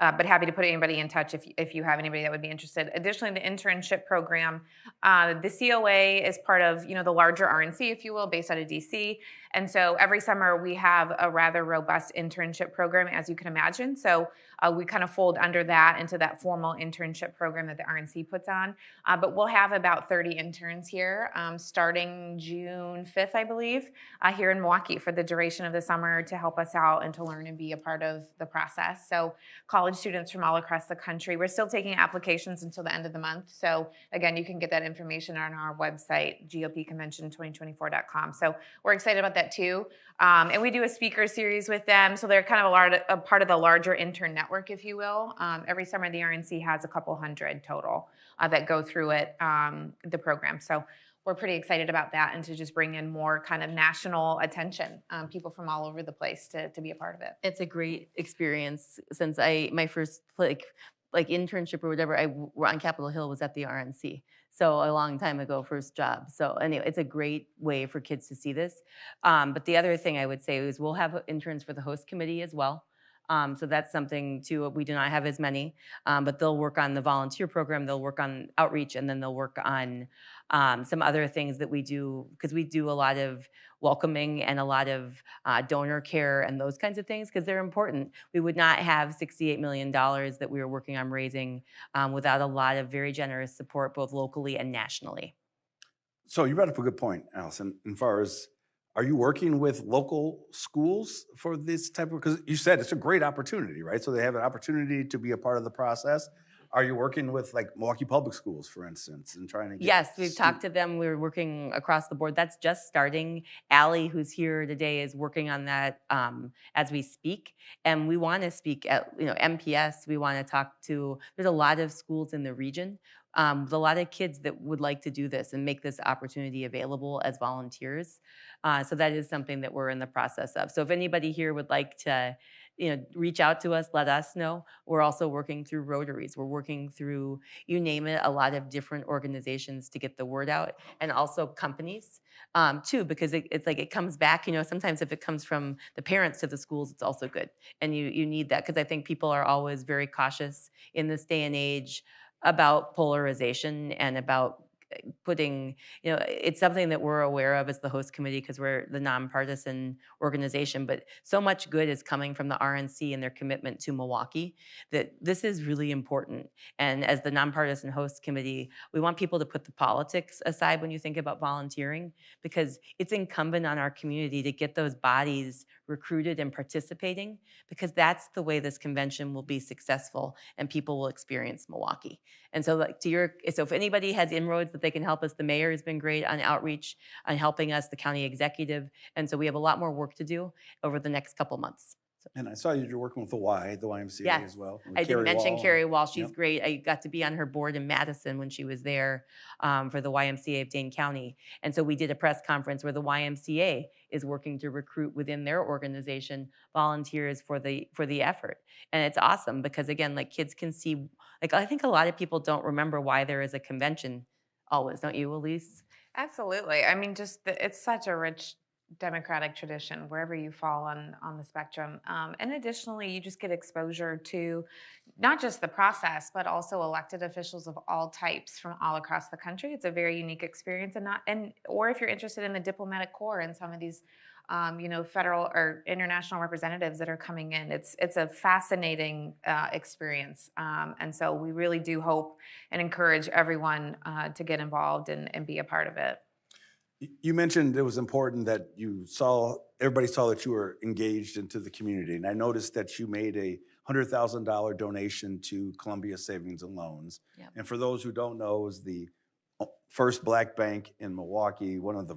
but happy to put anybody in touch if you have anybody that would be interested. Additionally, the internship program, the COA is part of the larger RNC, if you will, based out of DC. And so every summer we have a rather robust internship program, as you can imagine. So we kind of fold under that into that formal internship program that the RNC puts on. But we'll have about 30 interns here starting June 5th, I believe, here in Milwaukee for the duration of the summer to help us out and to learn and be a part of the process. So college students from all across the country. We're still taking applications until the end of the month. So again, you can get that information on our website, gopconvention2024.com. So we're excited about that too. And we do a speaker series with them. So they're kind of a part of the larger intern network, if you will. Every summer the RNC has a couple hundred total that go through it, the program. So we're pretty excited about that and to just bring in more kind of national attention, people from all over the place to be a part of it. It's a great experience since my first like internship or whatever were on Capitol Hill was at the RNC. So a long time ago, first job. So anyway, it's a great way for kids to see this. But the other thing I would say is we'll have interns for the host committee as well. So that's something too. We do not have as many, but they'll work on the volunteer program. They'll work on outreach, and then they'll work on some other things that we do because we do a lot of welcoming and a lot of donor care and those kinds of things because they're important. We would not have $68 million that we were working on raising without a lot of very generous support, both locally and nationally. So you brought up a good point, Alison, as far as are you working with local schools for this type of, because you said it's a great opportunity, right? So they have an opportunity to be a part of the process. Are you working with like Milwaukee Public Schools, for instance, and trying to get Yes, we've talked to them. We're working across the board. That's just starting. Allie, who's here today, is working on that as we speak. And we want to speak at MPS. We want to talk to, there's a lot of schools in the region. There's a lot of kids that would like to do this and make this opportunity available as volunteers. So that is something that we're in the process of. So if anybody here would like to reach out to us, let us know. We're also working through Rotaries. We're working through, you name it, a lot of different organizations to get the word out, and also companies too, because it's like it comes back. Sometimes if it comes from the parents to the schools, it's also good, and you need that because I think people are always very cautious in this day and age about polarization and about putting, it's something that we're aware of as the host committee because we're the nonpartisan organization, but so much good is coming from the RNC and their commitment to Milwaukee that this is really important. And as the nonpartisan host committee, we want people to put the politics aside when you think about volunteering because it's incumbent on our community to get those bodies recruited and participating, because that's the way this convention will be successful and people will experience Milwaukee. And so so if anybody has inroads that they can help us, the mayor has been great on outreach, on helping us, the county executive. And so we have a lot more work to do over the next couple months. And I saw you're working with the YMCA Yes, as well. with I didn't Carrie mention Wall. Carrie Wall. She's Yep. great. I got to be on her board in Madison when she was there for the YMCA of Dane County. And so we did a press conference where the YMCA is working to recruit within their organization volunteers for the effort. And it's awesome because, again, like kids can see, like I think a lot of people don't remember why there is a convention always, don't you, Elise? Absolutely. I mean, it's such a rich democratic tradition wherever you fall on the spectrum. And additionally, you just get exposure to not just the process, but also elected officials of all types from all across the country. It's a very unique experience, or if you're interested in the diplomatic corps and some of these, federal or international representatives that are coming in, it's a fascinating experience. And so we really do hope and encourage everyone to get involved and be a part of it. You mentioned it was important that everybody saw that you were engaged into the community. And I noticed that you made a $100,000 donation to Columbia Savings and Loans. Yep. And for those who don't know, it was the first Black bank in Milwaukee, one of the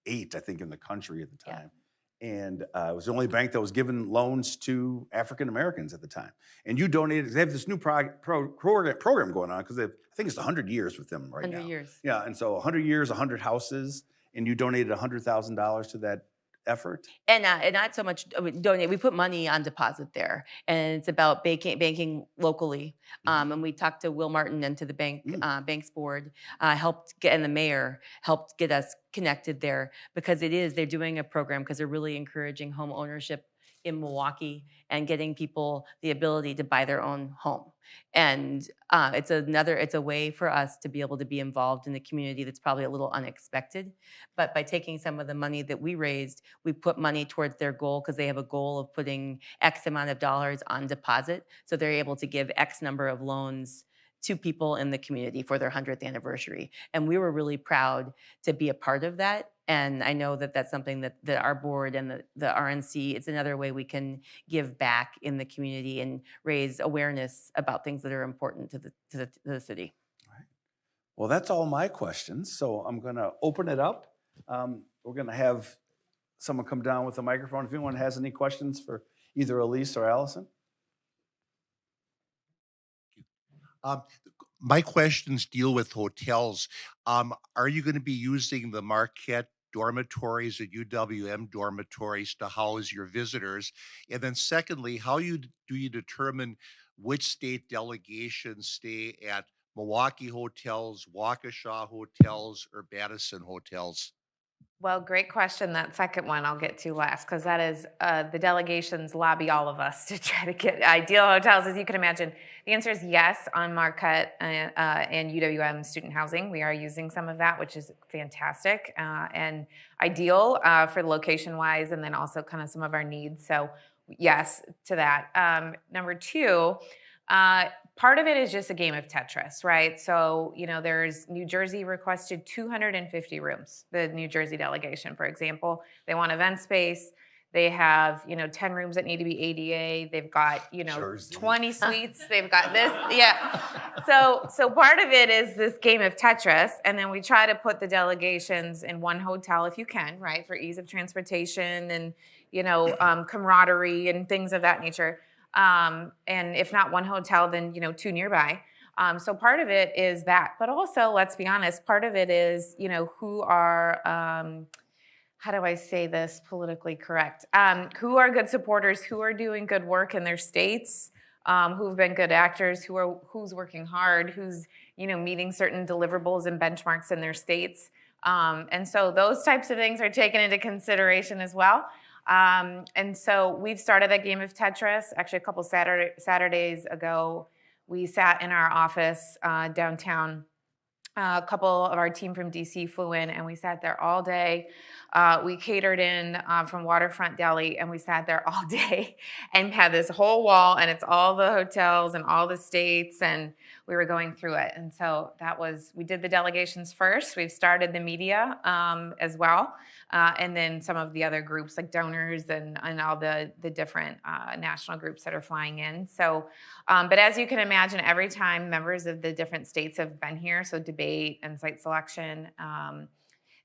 8, I think, in the country at the time. Yeah. And it was the only bank that was giving loans to African Americans at the time. And you donated. They have this new program going on because I think it's 100 years with them right now. 100 years. Yeah, and so 100 years, 100 houses, and you donated $100,000 to that effort? And not so much donate. We put money on deposit there, and it's about banking locally. And we talked to Will Martin and to the banks board, and the mayor helped get us connected there because they're doing a program because they're really encouraging home ownership in Milwaukee and getting people the ability to buy their own home. And it's a way for us to be able to be involved in the community that's probably a little unexpected. But by taking some of the money that we raised, we put money towards their goal because they have a goal of putting X amount of dollars on deposit. So they're able to give X number of loans to people in the community for their 100th anniversary. And we were really proud to be a part of that. And I know that that's something that our board and the RNC, it's another way we can give back in the community and raise awareness about things that are important to the city. All right. Well, that's all my questions. So I'm going to open it up. We're going to have someone come down with a microphone. If anyone has any questions for either Elise or Alison. My questions deal with hotels. Are you going to be using the Marquette dormitories and UWM dormitories to house your visitors? And then secondly, do you determine which state delegations stay at Milwaukee hotels, Waukesha hotels, or Madison hotels? Well, great question. That second one I'll get to last because that is the delegations lobby all of us to try to get ideal hotels, as you can imagine. The answer is yes on Marquette and UWM student housing. We are using some of that, which is fantastic and ideal for location-wise and then also kind of some of our needs. So yes to that. Number 2, part of it is just a game of Tetris, right? So, there's New Jersey requested 250 rooms, the New Jersey delegation, for example. They want event space. They have, 10 rooms that need to be ADA. They've got, Jersey. 20 suites. They've got this. Yeah. So part of it is this game of Tetris. And then we try to put the delegations in one hotel if you can, right? For ease of transportation and, camaraderie and things of that nature. And if not one hotel, then, 2 nearby. So part of it is that, but also, let's be honest, part of it is, who are, how do I say this politically correct? Who are good supporters, who are doing good work in their states, who've been good actors, who's working hard, who's, meeting certain deliverables and benchmarks in their states. And so those types of things are taken into consideration as well. And so we've started that game of Tetris. Actually, a couple Saturdays ago, we sat in our office downtown. A couple of our team from DC flew in, and we sat there all day. We catered in from Waterfront Deli, and we sat there all day and had this whole wall, and it's all the hotels and all the states. And we were going through it. And so we did the delegations first. We've started the media as well. And then some of the other groups like donors and all the different national groups that are flying in. So, but as you can imagine, every time members of the different states have been here, so debate and site selection,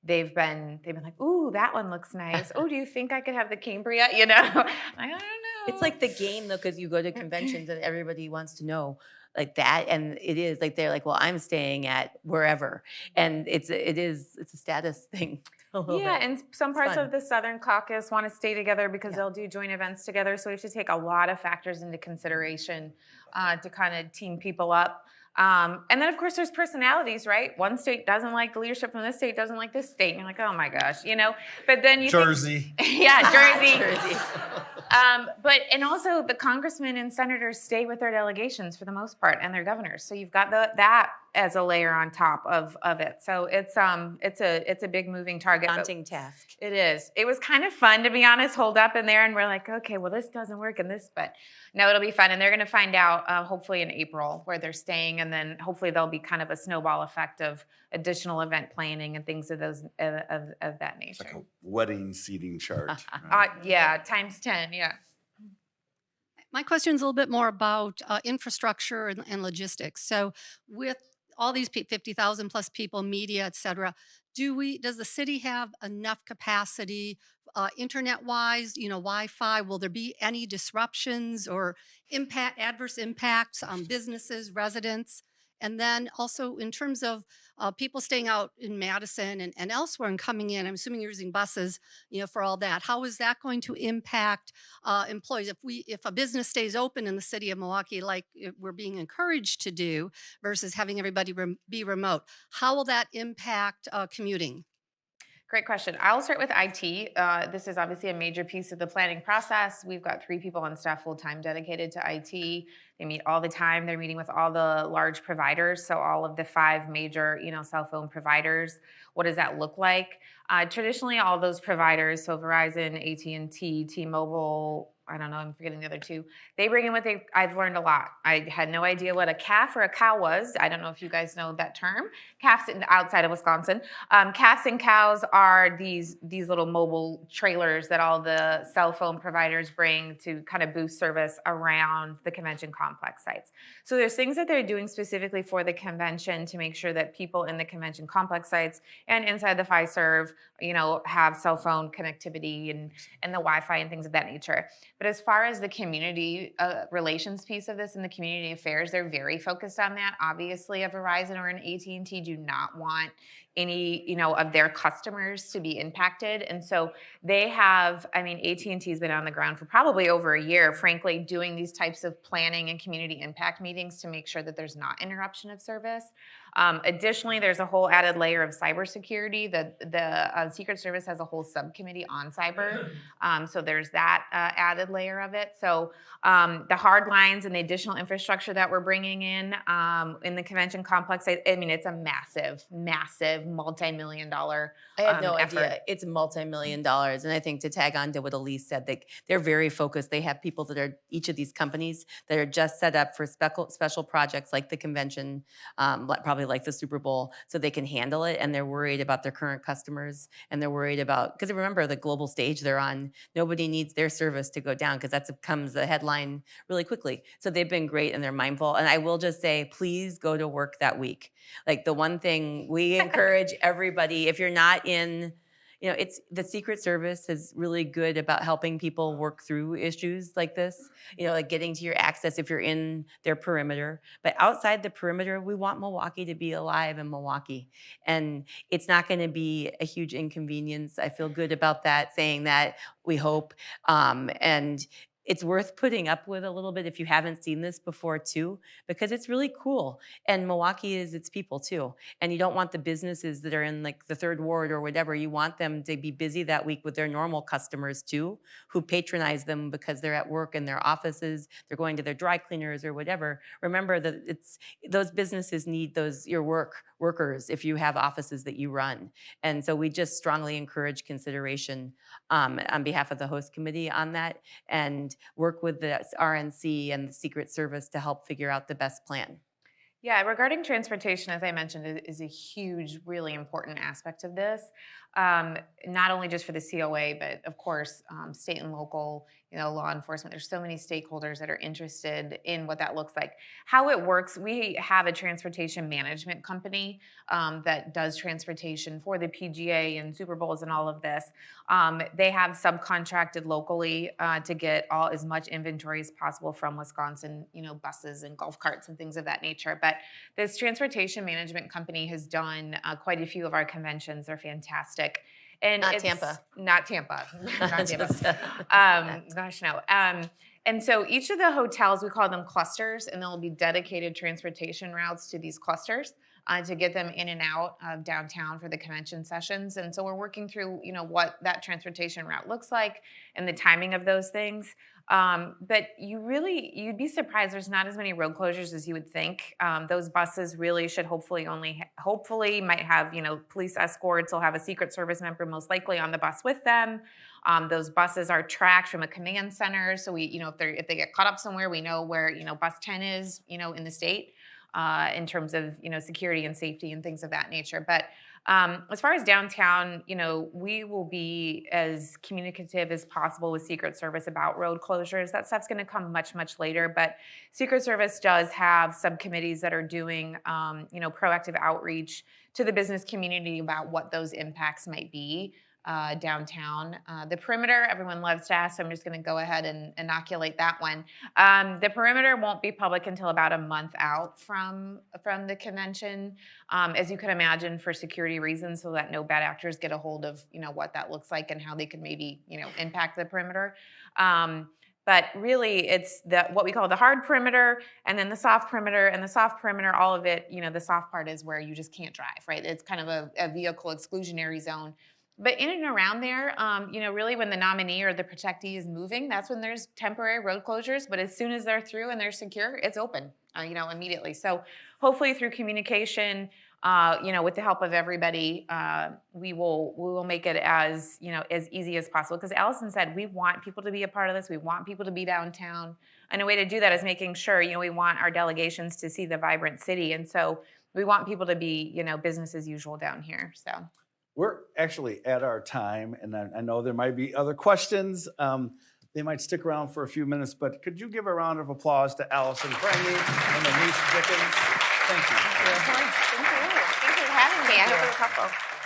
they've been like, ooh, that one looks nice. Oh, do you think I could have the Cambria? I don't know. It's like the game though, because you go to conventions and everybody wants to know like that, and it is like they're like, well, I'm staying at wherever, and it's a status thing. Yeah, Bit. and some It's parts fun. of the Southern Caucus want to stay together because Yeah. they'll do joint events together. So we have to take a lot of factors into consideration to kind of team people up. And then, of course, there's personalities, right? One state doesn't like the leadership from this state, doesn't like this state. And you're like, oh my gosh, But then you Jersey. yeah, Jersey. Jersey. And also the congressmen and senators stay with their delegations for the most part, and their governors. So you've got that as a layer on top of it. So it's a big moving target. Daunting task. It is. It was kind of fun, to be honest, hold up in there, and we're like, okay, well, this doesn't work in this, but no, it'll be fun. And they're going to find out hopefully in April where they're staying, and then hopefully there'll be kind of a snowball effect of additional event planning and things of those of that nature. It's like a wedding seating chart. Yeah, times 10. Yeah. My question is a little bit more about infrastructure and logistics. So with all these 50,000 plus people, media, et cetera, does the city have enough capacity internet wise, Wi-Fi? Will there be any disruptions or adverse impacts on businesses, residents? And then also in terms of people staying out in Madison and elsewhere and coming in, I'm assuming you're using buses, for all that. How is that going to impact employees? If a business stays open in the city of Milwaukee, like we're being encouraged to do, versus having everybody be remote, how will that impact commuting? Great question. I'll start with IT. This is obviously a major piece of the planning process. We've got 3 people on staff full-time dedicated to IT. They meet all the time. They're meeting with all the large providers, so all of the 5 major, cell phone providers. What does that look like? Traditionally, all those providers, so Verizon, AT&T, T-Mobile, I don't know, I'm forgetting the other 2. They bring in I've learned a lot. I had no idea what a calf or a cow was. I don't know if you guys know that term. Calves outside of Wisconsin. Calves and cows are these little mobile trailers that all the cell phone providers bring to kind of boost service around the convention complex sites. So there's things that they're doing specifically for the convention to make sure that people in the convention complex sites and inside the FiServ, have cell phone connectivity and the Wi-Fi and things of that nature. But as far as the community relations piece of this and the community affairs, they're very focused on that. Obviously, a Verizon or an AT&T do not want any, of their customers to be impacted. And so they have, AT&T has been on the ground for probably over a year, frankly, doing these types of planning and community impact meetings to make sure that there's not interruption of service. Additionally, there's a whole added layer of cybersecurity. The Secret Service has a whole subcommittee on cyber. So there's that added layer of it. So the hard lines and the additional infrastructure that we're bringing in the convention complex, it's a massive multi-million-dollar I had no effort. idea. It's multi-million dollars. And I think to tag on to what Elise said, they're very focused. They have people that are each of these companies that are just set up for special projects like the convention, probably like the Super Bowl, so they can handle it. And they're worried about their current customers, and they're worried about, because remember the global stage they're on, nobody needs their service to go down because that becomes the headline really quickly. So they've been great and they're mindful. And I will just say, please go to work that week. Like the one thing we encourage everybody, if you're not in, it's the Secret Service is really good about helping people work through issues like this, like getting to your access if you're in their perimeter. But outside the perimeter, we want Milwaukee to be alive in Milwaukee. And it's not going to be a huge inconvenience. I feel good about that, saying that, we hope. And it's worth putting up with a little bit if you haven't seen this before too, because it's really cool. And Milwaukee is its people too. And you don't want the businesses that are in like the 3rd Ward or whatever, you want them to be busy that week with their normal customers too, who patronize them because they're at work in their offices, they're going to their dry cleaners or whatever. Remember that those businesses need your workers if you have offices that you run. And so we just strongly encourage consideration on behalf of the host committee on that, and work with the RNC and the Secret Service to help figure out the best plan. Yeah, regarding transportation, as I mentioned, it is a huge, really important aspect of this. Not only just for the COA, but of course, state and local, law enforcement. There's so many stakeholders that are interested in what that looks like. How it works, we have a transportation management company that does transportation for the PGA and Super Bowls and all of this. They have subcontracted locally to get as much inventory as possible from Wisconsin, buses and golf carts and things of that nature. But this transportation management company has done quite a few of our conventions. They're fantastic. And Not it's Tampa. Not Tampa. Not Tampa. Just, Gosh, no. And so each of the hotels, we call them clusters, and there'll be dedicated transportation routes to these clusters to get them in and out of downtown for the convention sessions. And so we're working through, what that transportation route looks like and the timing of those things. But you'd be surprised there's not as many road closures as you would think. Those buses really should hopefully might have, police escorts. They'll have a Secret Service member most likely on the bus with them. Those buses are tracked from a command center. So we, if they get caught up somewhere, we know where, bus 10 is, in the state in terms of, security and safety and things of that nature. But as far as downtown, we will be as communicative as possible with Secret Service about road closures. That stuff's going to come much, much later. But Secret Service does have subcommittees that are doing, proactive outreach to the business community about what those impacts might be downtown. The perimeter, everyone loves to ask, so I'm just going to go ahead and inoculate that one. The perimeter won't be public until about a month out from the convention, as you can imagine, for security reasons, so that no bad actors get a hold of what that looks like and how they could maybe impact the perimeter. But really, it's what we call the hard perimeter, and then the soft perimeter. And the soft perimeter, all of it, the soft part is where you just can't drive, right? It's kind of a vehicle exclusionary zone. But in and around there, really when the nominee or the protectee is moving, that's when there's temporary road closures. But as soon as they're through and they're secure, it's open, immediately. So hopefully through communication, with the help of everybody, we will make it as easy as possible. Because Allison said, we want people to be a part of this. We want people to be downtown. And a way to do that is making sure, we want our delegations to see the vibrant city. And so we want people to be, business as usual down here. So. We're actually at our time, and I know there might be other questions. They might stick around for a few minutes, but could you give a round of applause to Alison Prange and Elise Dickens? Thank you. Thank you for having me. I hope it was helpful.